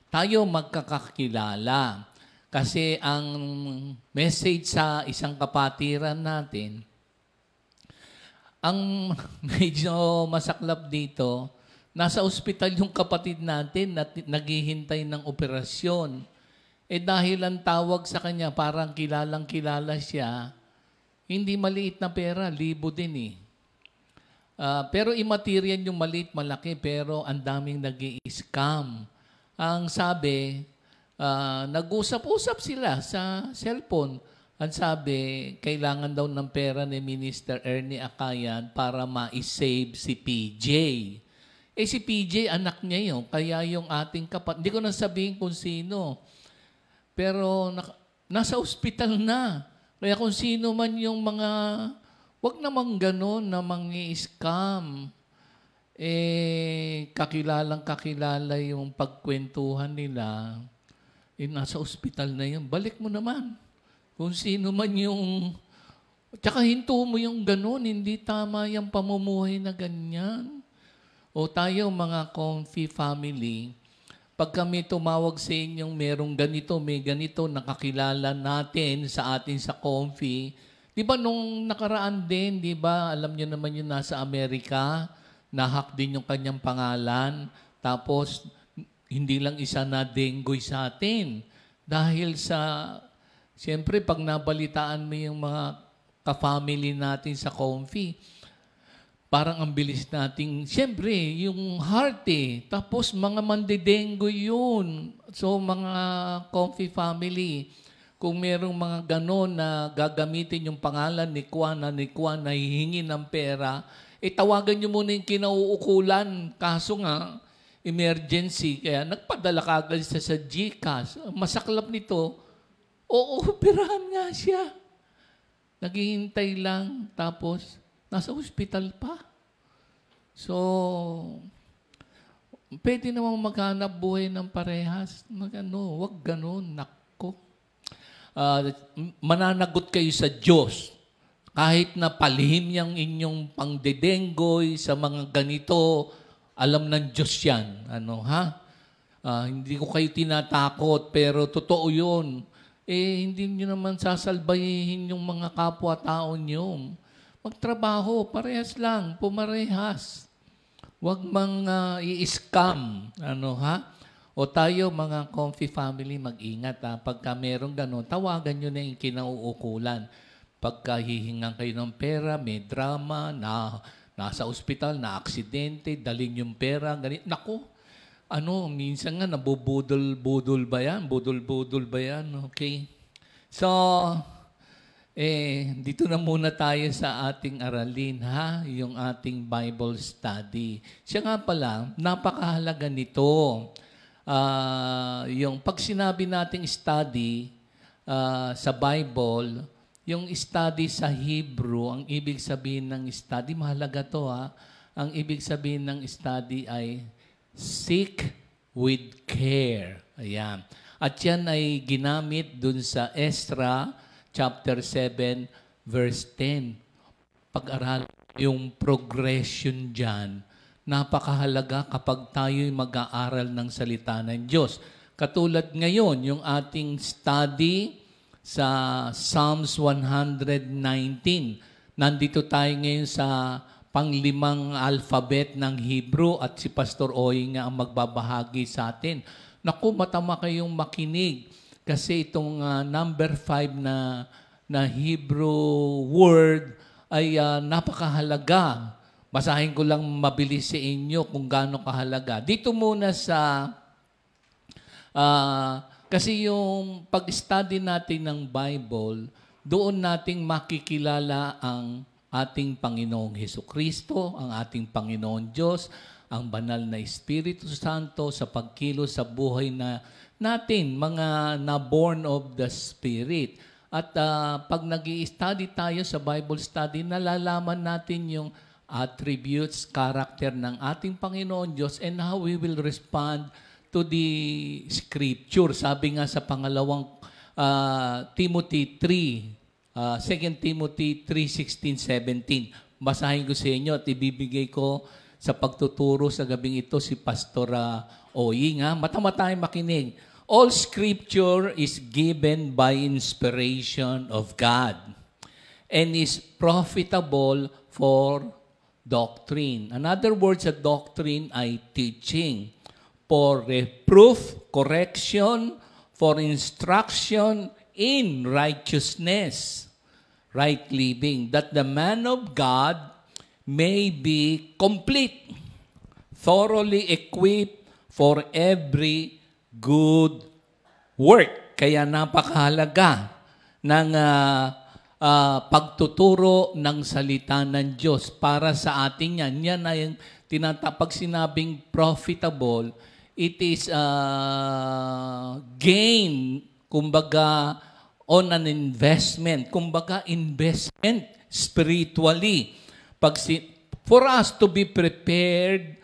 tayo magkakakilala. Kasi ang message sa isang kapatiran natin, ang medyo masaklap dito, nasa ospital yung kapatid natin na naghihintay ng operasyon. Dahil ang tawag sa kanya, parang kilalang-kilala siya, hindi maliit na pera, libo din eh. Pero immaterial yung maliit, malaki, pero ang daming nag-i-scam. Ang sabi, nag-usap-usap sila sa cellphone. Ang sabi, kailangan daw ng pera ni Minister Ernie Akayan para ma-save si PJ. Si PJ, anak niya yun. Kaya yung ating hindi ko na sabihin kung sino. Pero nasa ospital na. Kaya kung sino man yung wag namang ganon na mangi-scam. Kakilala yung pagkwentuhan nila. Nasa ospital na yun. Balik mo naman. Kung sino man yung... Tsaka hinto mo yung ganon. Hindi tama yung pamumuhay na ganyan. O tayo mga Comfy family, pag kami tumawag sa inyong merong ganito, may ganito, nakakilala natin sa atin sa Comfy. Di ba nung nakaraan din, di ba, alam niyo naman yung nasa Amerika, nahack din yung kanyang pangalan, tapos hindi lang isa na denggoy sa atin. Dahil siyempre pag nabalitaan mo yung mga ka-family natin sa Comfy, parang ang bilis nating, siyempre, yung heart tapos mga mandidenggoy yun. So mga Comfy family, kung merong mga ganon na gagamitin yung pangalan ni Kwan na hihingi ng pera, tawagan nyo muna yung kinauukulan. Kaso nga, emergency. Kaya nagpadala ka agad sa GCash. Masaklap nito, operahan nga siya. Naghihintay lang, tapos nasa ospital pa. So, pwede namang maghanap buhay ng parehas. Wag ganon, nako. Mananagot kayo sa Diyos. Kahit na palihim yung inyong pangdedenggoy sa mga ganito, alam ng Diyos yan. Hindi ko kayo tinatakot, pero totoo yun. Hindi nyo naman sasalbayin yung mga kapwa-tao nyo. Magtrabaho, parehas lang, pumarehas. Huwag i-scam. O tayo, mga Comfy family, mag-ingat. Pagka merong gano'n, tawagan nyo na yung kinauukulan. Pagka hihingan kayo ng pera, may drama, nasa ospital, na aksidente, dalhin yung pera, ganito. Naku, minsan nga, nabubudol-budol ba yan? Budol-budol ba yan? Okay. So, dito na muna tayo sa ating aralin, ha? Yung ating Bible study. Siya nga pala, napakahalaga nito. Yung pag sinabi nating study sa Bible, yung study sa Hebrew, ang ibig sabihin ng study, mahalaga to ha. Ang ibig sabihin ng study ay seek with care. Ayan. At yan ay ginamit dun sa Ezra chapter 7 verse 10. Pag-aral yung progression dyan, napakahalaga kapag tayo'y mag-aaral ng salita ng Diyos. Katulad ngayon, yung ating study sa Psalms 119. Nandito tayo ngayon sa panglimang alphabet ng Hebrew at si Pastor Oy nga ang magbabahagi sa atin. Naku, matama kayong makinig. Kasi itong number 5 na Hebrew word ay napakahalaga. Basahin ko lang mabilis sa inyo kung gaano kahalaga. Dito muna sa, kasi yung pag-study natin ng Bible, doon nating makikilala ang ating Panginoong Hesukristo, ang ating Panginoon Diyos, ang banal na Espiritu Santo sa pagkilos sa buhay natin, mga na-born of the Spirit. At pag nag-i-study tayo sa Bible study, nalalaman natin yung attributes, character ng ating Panginoon Diyos and how we will respond to the Scripture. Sabi nga sa pangalawang Timothy 3, 2 Timothy 3:16-17. Basahin ko sa inyo at ibibigay ko sa pagtuturo sa gabing ito si Pastor Oying. Mata-mata makinig. All Scripture is given by inspiration of God and is profitable for doctrine. In other words, a doctrine ay teaching, for reproof, correction, for instruction in righteousness, right living, that the man of God may be complete, thoroughly equipped for every good work. Kaya napakahalaga ng pagtuturo ng salita ng Diyos para sa atin yan. Yan ay pag sinabing profitable, it is gain, kumbaga, on an investment. Kumbaga, investment spiritually. For us to be prepared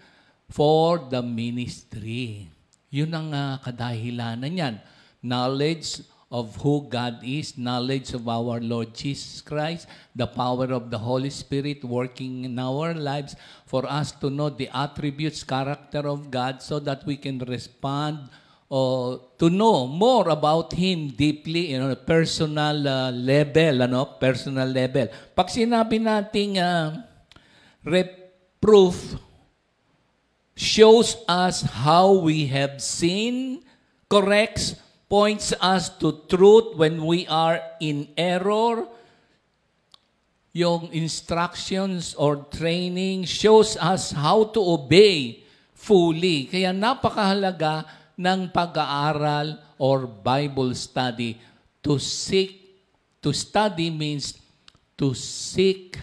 for the ministry. Yun ang kadahilanan yan. Knowledge of who God is, knowledge of our Lord Jesus Christ, the power of the Holy Spirit working in our lives for us to know the attributes, character of God so that we can respond to know more about Him deeply in a personal level. Personal level. Pag sinabi nating reproof, shows us how we have sinned, corrects, points us to truth when we are in error. Yung instructions or training shows us how to obey fully. Kaya napakahalaga ng pag-aaral or Bible study. To study means to seek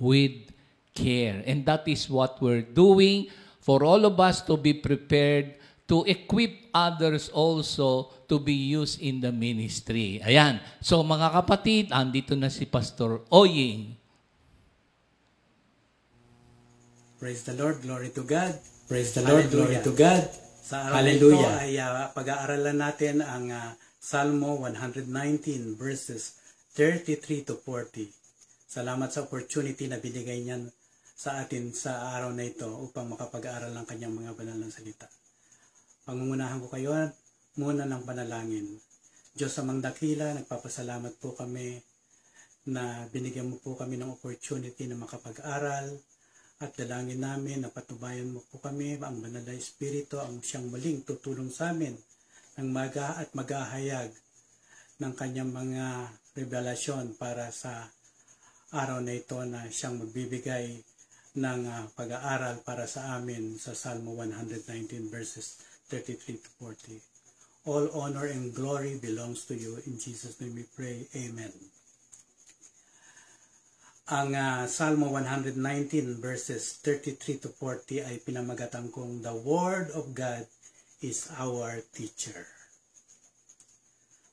with care. And that is what we're doing for all of us to be prepared to equip others also to be used in the ministry. Ayan. So mga kapatid, andito na si Pastor Oying. Praise the Lord, glory to God. Praise the Lord, glory to God. Sa araw ito ay pag-aaralan natin ang Salmo 119 verses 33 to 40. Salamat sa opportunity na binigay niyan sa atin sa araw na ito upang makapag-aaral ng kanyang mga banal na salita. Pangungunahan ko kayo muna ng panalangin. Diyos amang dakila, nagpapasalamat po kami na binigyan mo po kami ng opportunity na makapag-aral at dalangin namin na patubayan mo po kami ang banal na Espiritu ang siyang muling tutulong sa amin ng maghahayag ng kanyang mga revelasyon para sa araw na ito na siyang magbibigay ng pag-aaral para sa amin sa Salmo 119 verses 33 to 40. All honor and glory belongs to you. In Jesus' name we pray. Amen. Ang Salmo 119 verses 33 to 40 ay pinamagatan kong The Word of God is our teacher.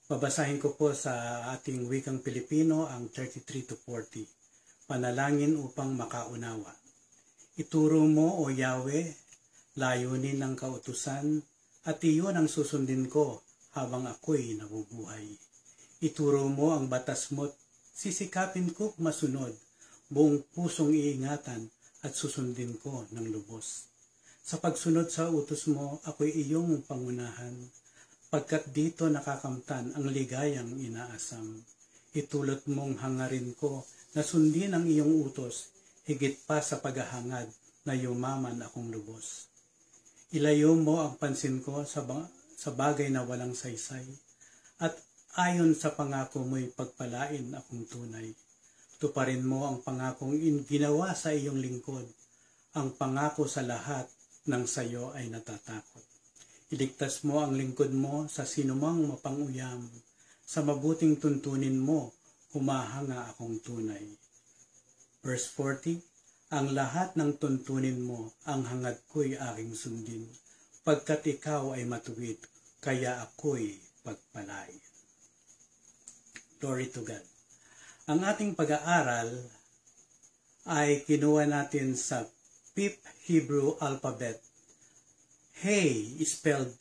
Babasahin ko po sa ating wikang Pilipino ang 33 to 40. Panalangin upang makaunawa. Ituro mo, O Yahweh, layunin ng kautusan, at iyon ang susundin ko habang ako'y nabubuhay. Ituro mo ang batas mo't sisikapin ko masunod, buong pusong iingatan at susundin ko ng lubos. Sa pagsunod sa utos mo, ako'y iyong pangunahan, pagkat dito nakakamtan ang ligayang inaasam. Itulot mong hangarin ko na sundin ang iyong utos, higit pa sa paghahangad na yumaman akong lubos. Ilayo mo ang pansin ko sa bagay na walang saysay. At ayon sa pangako mo'y pagpalain akong tunay. Tuparin mo ang pangakong ginawa sa iyong lingkod. Ang pangako sa lahat ng sayo ay natatakot. Iligtas mo ang lingkod mo sa sinumang mapanguyam. Sa mabuting tuntunin mo, humahanga akong tunay. Verse 40, ang lahat ng tuntunin mo, ang hangad ko'y aking sundin. Pagkat ikaw ay matuwid, kaya ako'y pagpalain. Glory to God. Ang ating pag-aaral ay kinuha natin sa Fifth Hebrew alphabet. He is spelled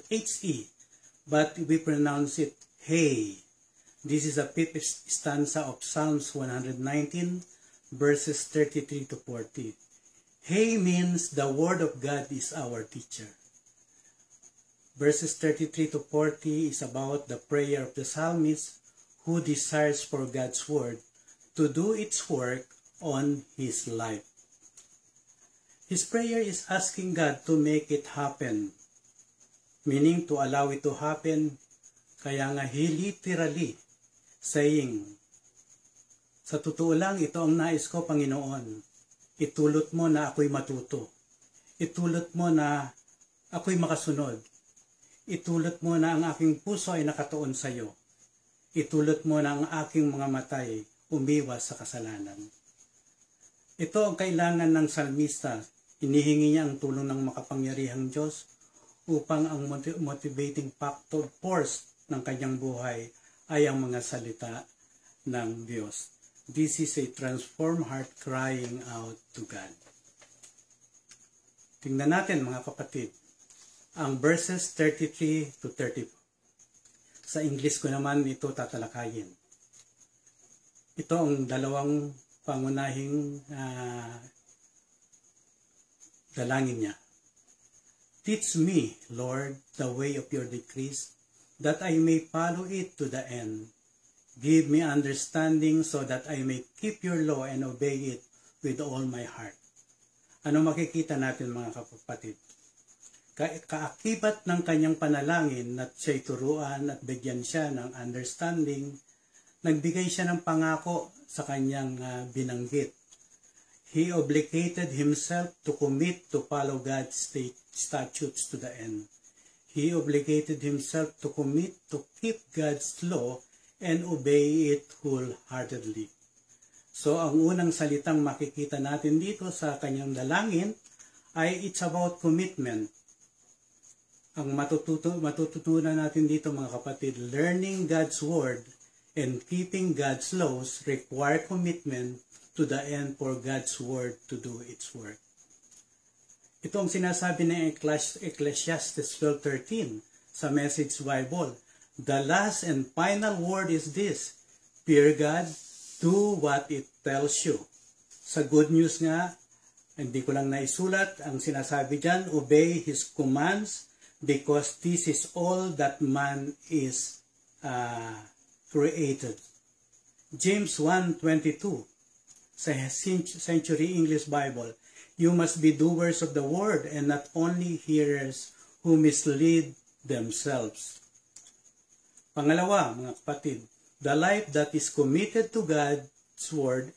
H-E, but we pronounce it Hey. This is a fifth stanza of Psalms 119, verses 33 to 40. Hey means the word of God is our teacher. Verses 33 to 40 is about the prayer of the psalmist who desires for God's word to do its work on his life. His prayer is asking God to make it happen, meaning to allow it to happen. Kaya nga he literally saying, sa totoo lang, ito ang nais ko, Panginoon. Itulot mo na ako'y matuto. Itulot mo na ako'y makasunod. Itulot mo na ang aking puso ay nakatuon sa iyo. Itulot mo na ang aking mga matay umiwas sa kasalanan. Ito ang kailangan ng salmista. Inihingi niya ang tulong ng makapangyarihang Diyos upang ang motivating factor, force ng kanyang buhay ay ang mga salita ng Diyos. This is a transformed heart crying out to God. Tingnan natin mga kapatid, ang verses 33 to 34. Sa English ko naman ito tatalakayin. Ito ang dalawang pangunahing dalangin niya. Teach me, Lord, the way of your decrees, that I may follow it to the end. Give me understanding so that I may keep your law and obey it with all my heart. Ano makikita natin mga kapatid? Kaakibat ng kanyang panalangin at siya'y turuan at bigyan siya ng understanding, nagbigay siya ng pangako sa kanyang binanggit. He obligated himself to commit to follow God's statutes to the end. He obligated himself to commit to keep God's law and obey it wholeheartedly. So ang unang salitang makikita natin dito sa kanyang dalangin ay it's about commitment. Ang matututunan natin dito mga kapatid, learning God's word and keeping God's laws require commitment to the end for God's word to do its work. Ito ang sinasabi ng Ecclesiastes 12:13 sa Message Bible. The last and final word is this: fear God, do what it tells you. Sa good news nga, hindi ko lang naisulat, ang sinasabi dyan, obey His commands because this is all that man is created. James 1:22 sa Century English Bible, you must be doers of the word and not only hearers who mislead themselves. Pangalawa, mga kapatid, the life that is committed to God's word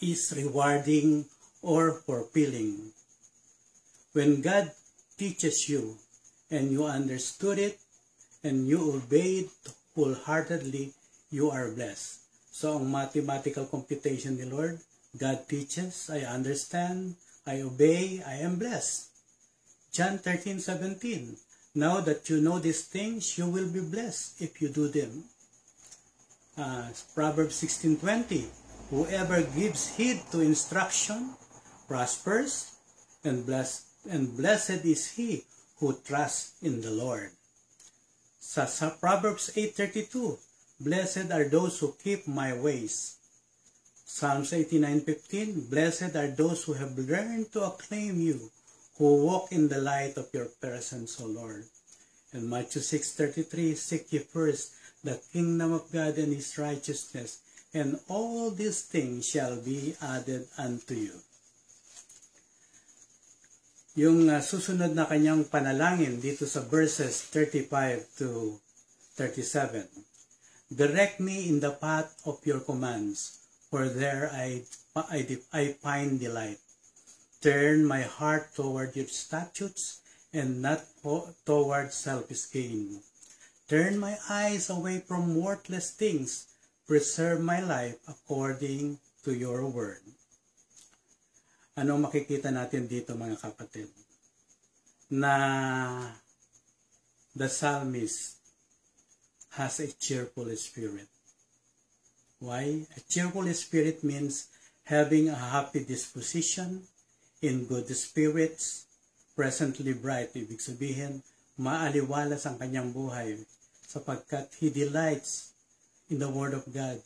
is rewarding or fulfilling. When God teaches you and you understood it and you obeyed wholeheartedly, you are blessed. So, ang mathematical computation ni Lord, God teaches, I understand, I obey, I am blessed. John 13:17. Now that you know these things, you will be blessed if you do them. Proverbs 16:20. Whoever gives heed to instruction prospers, and blessed is he who trusts in the Lord. Sa Proverbs 8:32. Blessed are those who keep my ways. Psalms 89:15. Blessed are those who have learned to acclaim you, who walk in the light of your presence, O Lord. And Matthew 6:33, seek ye first the kingdom of God and His righteousness, and all these things shall be added unto you. yung susunod na kanyang panalangin dito sa verses 35 to 37. Direct me in the path of your commands, for there I find delight. Turn my heart toward your statutes and not toward selfish gain. Turn my eyes away from worthless things. Preserve my life according to your word. Ano makikita natin dito mga kapatid? Na the psalmist has a cheerful spirit. Why? A cheerful spirit means having a happy disposition, in good spirits, presently bright. Ibig sabihin, maaliwalas ang kanyang buhay sapagkat he delights in the Word of God.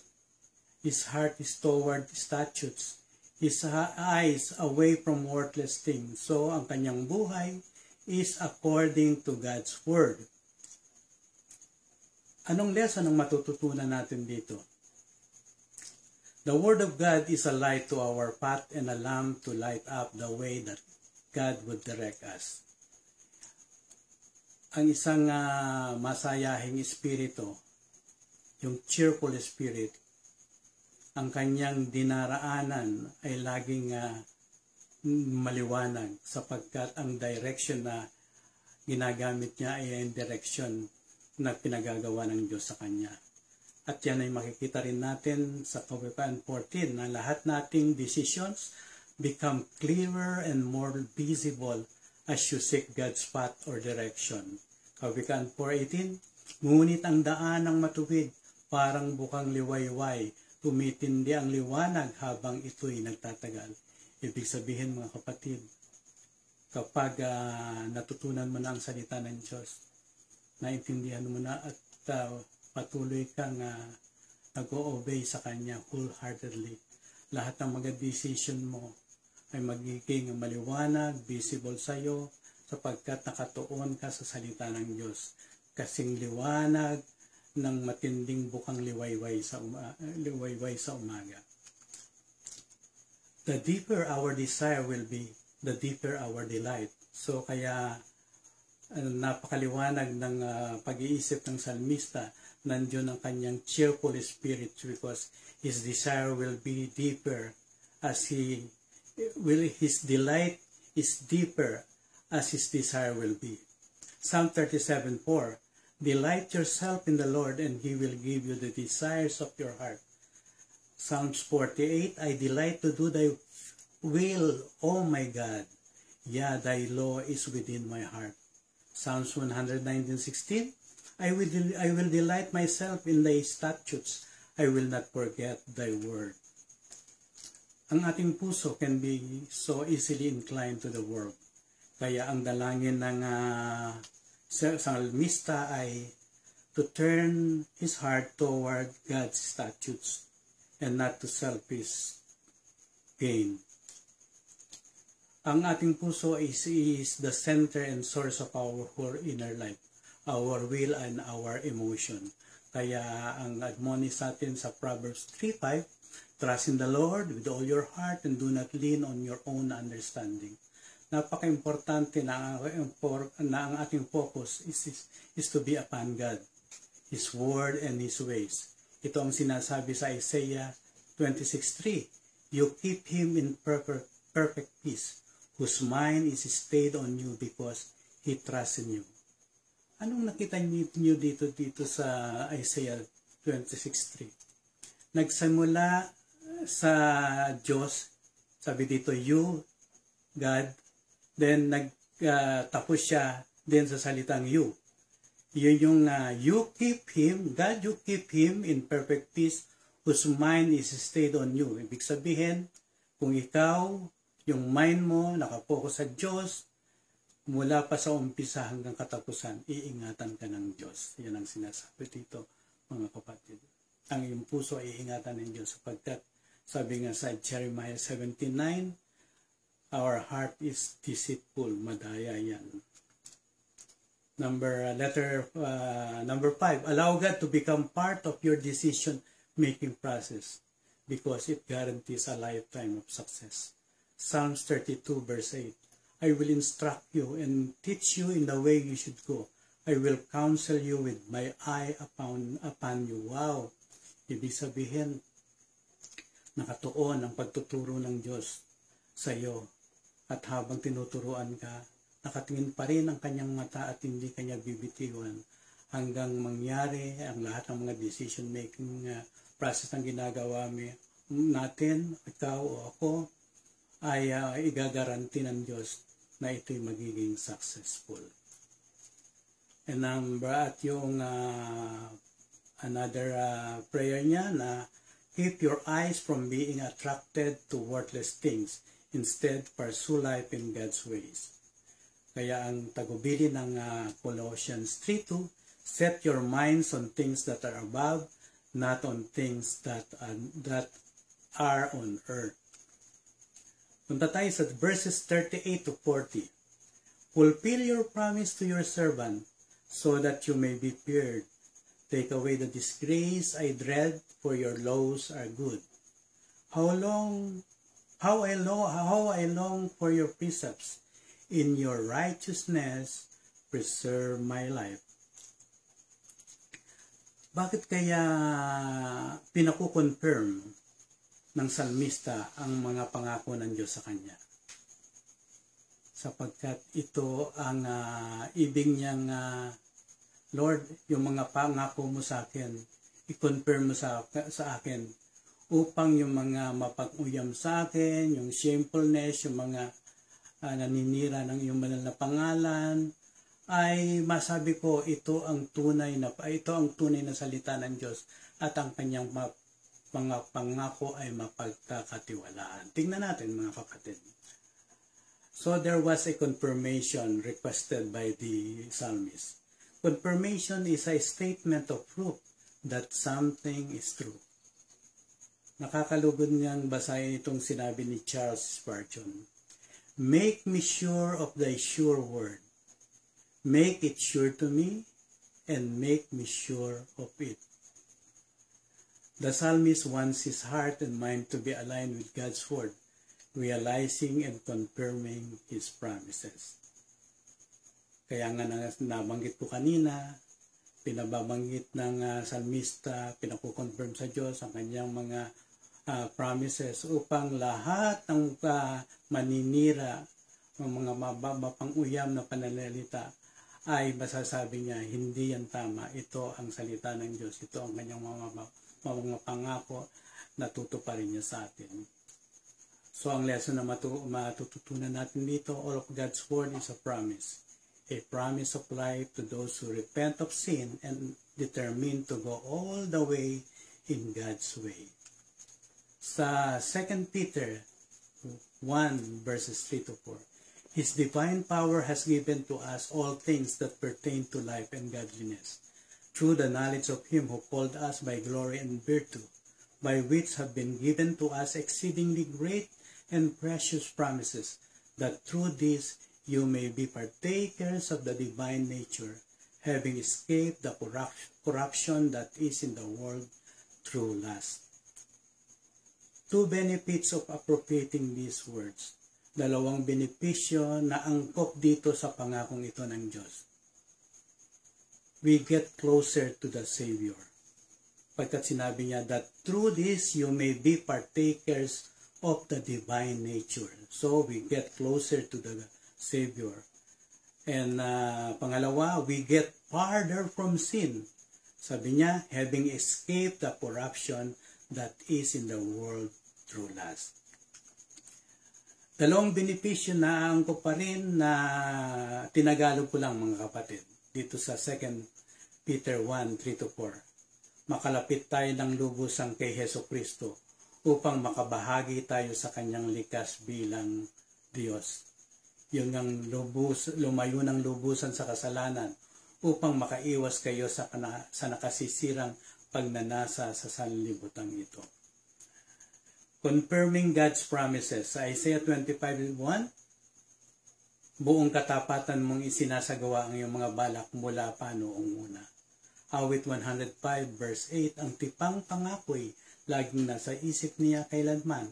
His heart is toward statutes. His eyes away from worthless things. So, ang kanyang buhay is according to God's Word. Anong lesson ang matututunan natin dito? The Word of God is a light to our path and a lamp to light up the way that God would direct us. Ang isang masayahing espiritu, yung cheerful spirit, ang kanyang dinaraanan ay laging maliwanag sapagkat ang direction na ginagamit niya ay ang direction na pinagagawa ng Diyos sa kanya. At yan ay makikita rin natin sa Kawikaan 14 na lahat nating decisions become clearer and more visible as you seek God's path or direction. Kawikaan 4:18, ngunit ang daan ng matuwid parang bukang liwayway, tumitindi ang liwanag habang ito'y nagtatagal. Ibig sabihin mga kapatid, kapag natutunan mo na ang salita ng Diyos, naintindihan mo na at patuloy kang nag-o-obey sa Kanya wholeheartedly, lahat ng mga decision mo ay magiging maliwanag, visible sa iyo, sapagkat nakatuon ka sa salita ng Diyos. Kasing liwanag ng matinding bukang liwayway sa umaga. The deeper our desire will be, the deeper our delight. So kaya napakaliwanag ng pag-iisip ng salmista, nandiyon ang kanyang cheerful spirit because his desire will be deeper as his delight is deeper as his desire will be. Psalm 37:4, delight yourself in the Lord and He will give you the desires of your heart. Psalms 48, I delight to do thy will, O my God. Yeah, thy law is within my heart. Psalms 119:16, I will delight myself in thy statutes. I will not forget thy word. Ang ating puso can be so easily inclined to the world. Kaya ang dalangin ng salmista ay to turn his heart toward God's statutes and not to selfish gain. Ang ating puso is the center and source of our whole inner life, our will and our emotion. Kaya ang admonish natin sa Proverbs 3:5, trust in the Lord with all your heart and do not lean on your own understanding. Napaka-importante na ang ating focus is to be upon God, His Word and His ways. Ito ang sinasabi sa Isaiah 26:3, you keep him in perfect peace, whose mind is stayed on you because he trusts in you. Anong nakita niyo dito sa Isaiah 26:3? Nagsimula sa Diyos, sabi dito, you, God, then nagtapos siya din sa salitang you. Yun yung you keep him, God, you keep him in perfect peace, whose mind is stayed on you. Ibig sabihin, kung ikaw, yung mind mo, nakapokus sa Diyos, mula pa sa umpisa hanggang katapusan, iingatan ka ng Diyos. Yan ang sinasabi dito, mga kapatid. Ang iyong puso ay iingatan ng Diyos sapagkat, sabi nga sa Jeremiah 17:9, our heart is deceitful, madaya yan. Number 5, allow God to become part of your decision-making process because it guarantees a lifetime of success. Psalms 32:8, I will instruct you and teach you in the way you should go. I will counsel you with my eye upon you. Wow! Ibig sabihin, nakatuon ang pagtuturo ng Diyos sa iyo. At habang tinuturuan ka, nakatingin pa rin ang kanyang mata at hindi kanya bibitiwan hanggang mangyari ang lahat ng mga decision-making process ng ginagawa natin, ikaw o ako, ay igagaranti ng Diyos na ito'y magiging successful. And at yung another prayer niya na keep your eyes from being attracted to worthless things. Instead, pursue life in God's ways. Kaya ang tagubili ng Colossians 3:2, set your minds on things that are above, not on things that are on earth. Punta tayo sa verses 38 to 40. Fulfill your promise to your servant, so that you may be feared. Take away the disgrace I dread, for your laws are good. How I long for your precepts. In your righteousness, preserve my life. Bakit kaya pinakukonfirm ng salmista ang mga pangako ng Diyos sa kanya? Sapagkat ito ang ibig niyang, Lord, yung mga pangako mo sa akin, i-confirm mo sa akin, upang yung mga mapag-uyam sa akin, yung shamefulness, yung mga naninira ng iyong banal na pangalan, ay masabi ko ito ang tunay na salita ng Diyos at ang kanyang mga pangako ay mapagkakatiwalaan. Tingnan natin mga kapatid. So there was a confirmation requested by the psalmist. Confirmation is a statement of proof that something is true. Nakakalugod niyang basahin itong sinabi ni Charles Spurgeon. Make me sure of thy sure word. Make it sure to me, and make me sure of it. The psalmist wants his heart and mind to be aligned with God's word, realizing and confirming his promises. Kaya nga nabanggit ko kanina, pinababanggit ng psalmista, pinakukonfirm sa Diyos ang kanyang mga promises upang lahat ng maninira, ng mga mapang-uyam na pananalita ay masasabi niya, hindi yan tama, ito ang salita ng Diyos, ito ang kanyang mga pangako na tutuparin niya sa atin. So ang lesson na matututunan natin dito, all of God's word is a promise of life to those who repent of sin and determine to go all the way in God's way. Sa 2 Peter 1 verses 3 to 4, His divine power has given to us all things that pertain to life and godliness, through the knowledge of Him who called us by glory and virtue, by which have been given to us exceedingly great and precious promises, that through this you may be partakers of the divine nature, having escaped the corruption that is in the world through lust. Two benefits of appropriating these words. Dalawang benepisyo na angkop dito sa pangakong ito ng Diyos. We get closer to the Savior. Pagkat sinabi niya that through this you may be partakers of the divine nature. So we get closer to the Savior. And pangalawa, we get farther from sin. Sabi niya, having escaped the corruption that is in the world through lust. Dalawang benepisyo na angkop pa rin na tinagalog ko lang mga kapatid. Dito sa 2 Peter 1, 3-4. Makalapit tayo ng lubusan kay Heso Kristo upang makabahagi tayo sa kanyang likas bilang Diyos. Yun ang lumayo ng lubusan sa kasalanan upang makaiwas kayo sa nakasisirang pagnanasa sa sanlibutan ito. Confirming God's promises. Sa Isaiah 25:1, buong katapatan mong isinasagawa ang iyong mga balak mula pa noong una. Awit 105 verse 8, ang tipang pangako'y laging nasa isip niya kailanman.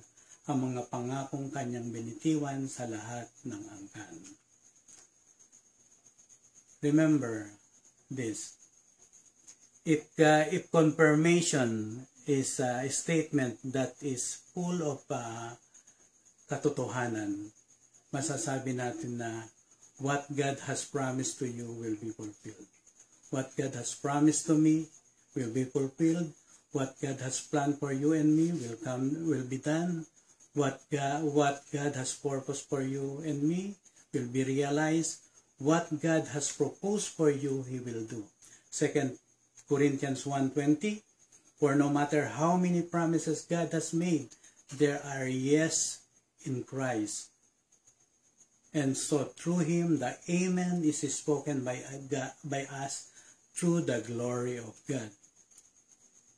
ang mga pangakong kanyang binitiwan sa lahat ng angkan. Remember this. If confirmation is a statement that is full of katotohanan, masasabi natin na what God has promised to you will be fulfilled. What God has promised to me will be fulfilled. What God has planned for you and me will be done. What God has purposed for you and me will be realized. What God has proposed for you, He will do. 2 Corinthians 1:20, for no matter how many promises God has made, there are yes in Christ. And so through Him, the Amen is spoken by us through the glory of God.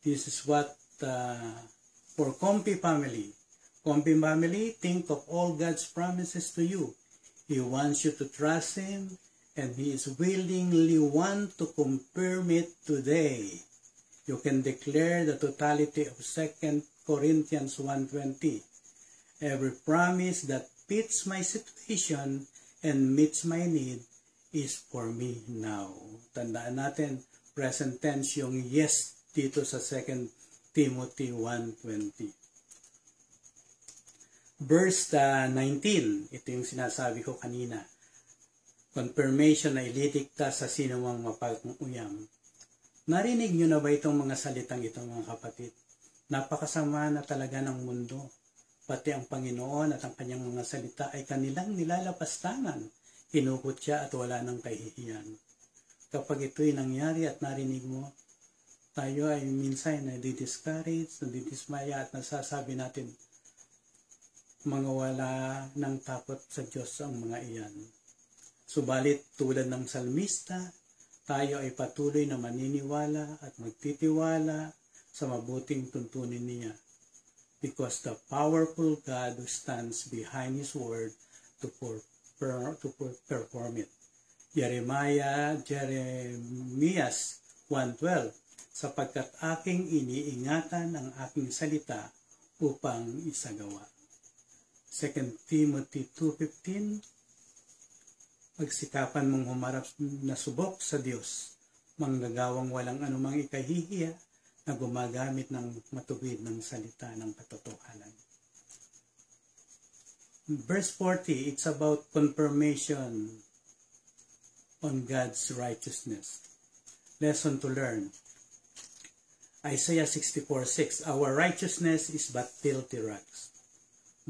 This is what for Comfy family. Comfy family, think of all God's promises to you. He wants you to trust Him, and He is willingly want to confirm it today. You can declare the totality of 2 Corinthians 1:20. Every promise that fits my situation and meets my need is for me now. Tandaan natin, present tense yung yes dito sa 2 Timothy 1:20. Verse 19, ito yung sinasabi ko kanina. Confirmation na ililigtas sa sinumang mapag-uyam. Narinig nyo na ba itong mga salitang ito, mga kapatid? Napakasama na talaga ng mundo. Pati ang Panginoon at ang kanyang mga salita ay kanilang nilalapastangan. Hinukot siya at wala nang kahihiyan. Kapag ito'y nangyari at narinig mo, tayo ay minsan nadi-discourage, nadidismaya at nasasabi natin, mga wala ng takot sa Diyos ang mga iyan. Subalit tulad ng salmista, tayo ay patuloy na maniniwala at magtitiwala sa mabuting tuntunin niya. Because the powerful God who stands behind His word to perform it. Jeremias 1:12, sapagkat aking iniingatan ang aking salita upang isagawa. 2 Timothy 2:15, pagsikapan mong humarap na subok sa Diyos, manggagawang walang anumang ikahihiya na gumagamit ng matuwid ng salita ng katotohanan. Verse 40, it's about confirmation on God's righteousness. Lesson to learn. Isaiah 64:6, our righteousness is but filthy rags.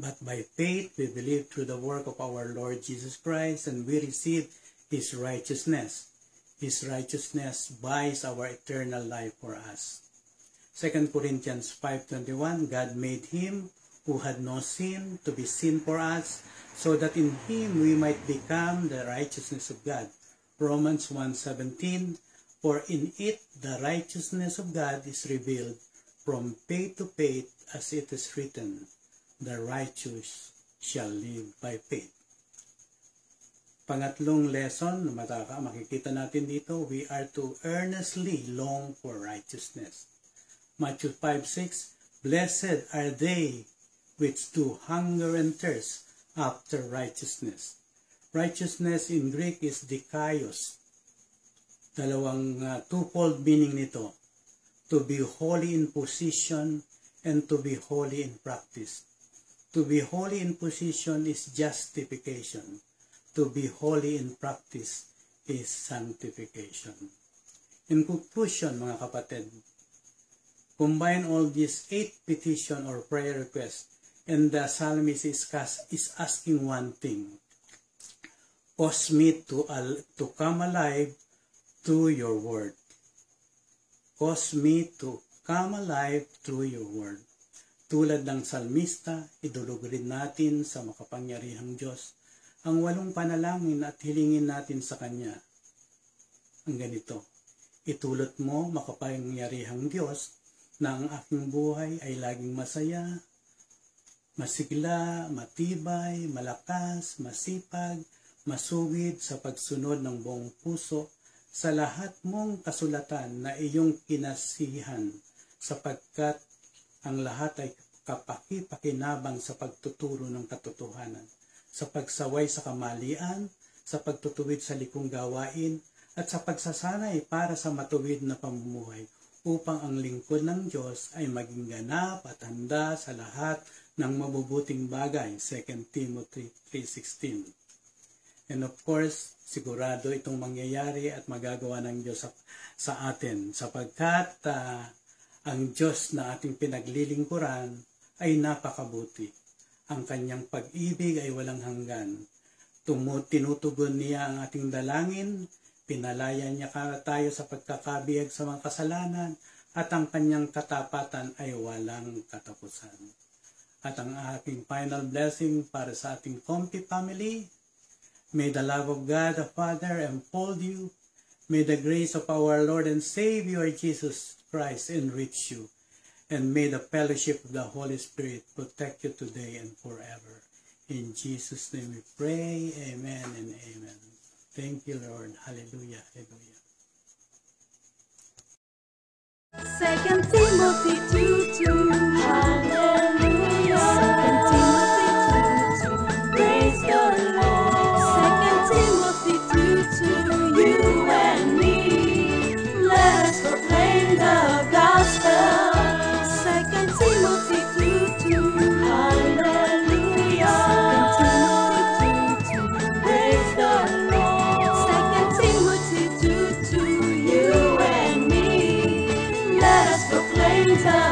But by faith we believe through the work of our Lord Jesus Christ, and we receive His righteousness. His righteousness buys our eternal life for us. 2 Corinthians 5:21, God made Him who had no sin to be sin for us, so that in Him we might become the righteousness of God. Romans 1:17, for in it the righteousness of God is revealed from faith to faith, as it is written, the righteous shall live by faith. Pangatlong lesson na makikita natin dito, we are to earnestly long for righteousness. Matthew 5:6, blessed are they which do hunger and thirst after righteousness. Righteousness in Greek is dikaios. Dalawang twofold meaning nito. To be holy in position and to be holy in practice. To be holy in position is justification. To be holy in practice is sanctification. In conclusion, mga kapatid, combine all these 8 petition or prayer requests, and the psalmist is asking one thing. Cause me to come alive through your word. Cause me to come alive through your word. Tulad ng salmista, idulog rin natin sa makapangyarihang Diyos ang 8 panalangin at hilingin natin sa Kanya. Ang ganito, itulot mo, makapangyarihang Diyos, na ang aking buhay ay laging masaya, masigla, matibay, malakas, masipag, masugid sa pagsunod ng buong puso sa lahat mong kasulatan na iyong kinasihan, sapagkat ang lahat ay kapakipakinabang sa pagtuturo ng katotohanan, sa pagsaway sa kamalian, sa pagtutuwid sa likong gawain, at sa pagsasanay para sa matuwid na pamumuhay, upang ang lingkod ng Diyos ay maging ganap at handa sa lahat ng mabubuting bagay. 2 Timothy 3:16. And of course, sigurado itong mangyayari at magagawa ng Diyos sa atin, sapagkat ang Diyos na ating pinaglilingkuran ay napakabuti. Ang kanyang pag-ibig ay walang hanggan. Tinutugon niya ang ating dalangin, pinalaya niya tayo sa pagkakabiyag sa mga kasalanan, at ang kanyang katapatan ay walang katapusan. At ang aking final blessing para sa ating Comfy family, may the love of God the Father enfold you. May the grace of our Lord and Savior Jesus Christ enrich you. And may the fellowship of the Holy Spirit protect you today and forever. In Jesus' name we pray. Amen and amen. Thank you, Lord. Hallelujah. Hallelujah. 2 Timothy 2:2. Hallelujah. 2 Timothy 2:2. Praise the Lord. 2 Timothy 2:2. You and me, let us proclaim the gospel. 2 Timothy 2:2. Hallelujah. 2 Timothy 2:2. Praise the Lord. 2 Timothy 2:2. You and me, let us proclaim the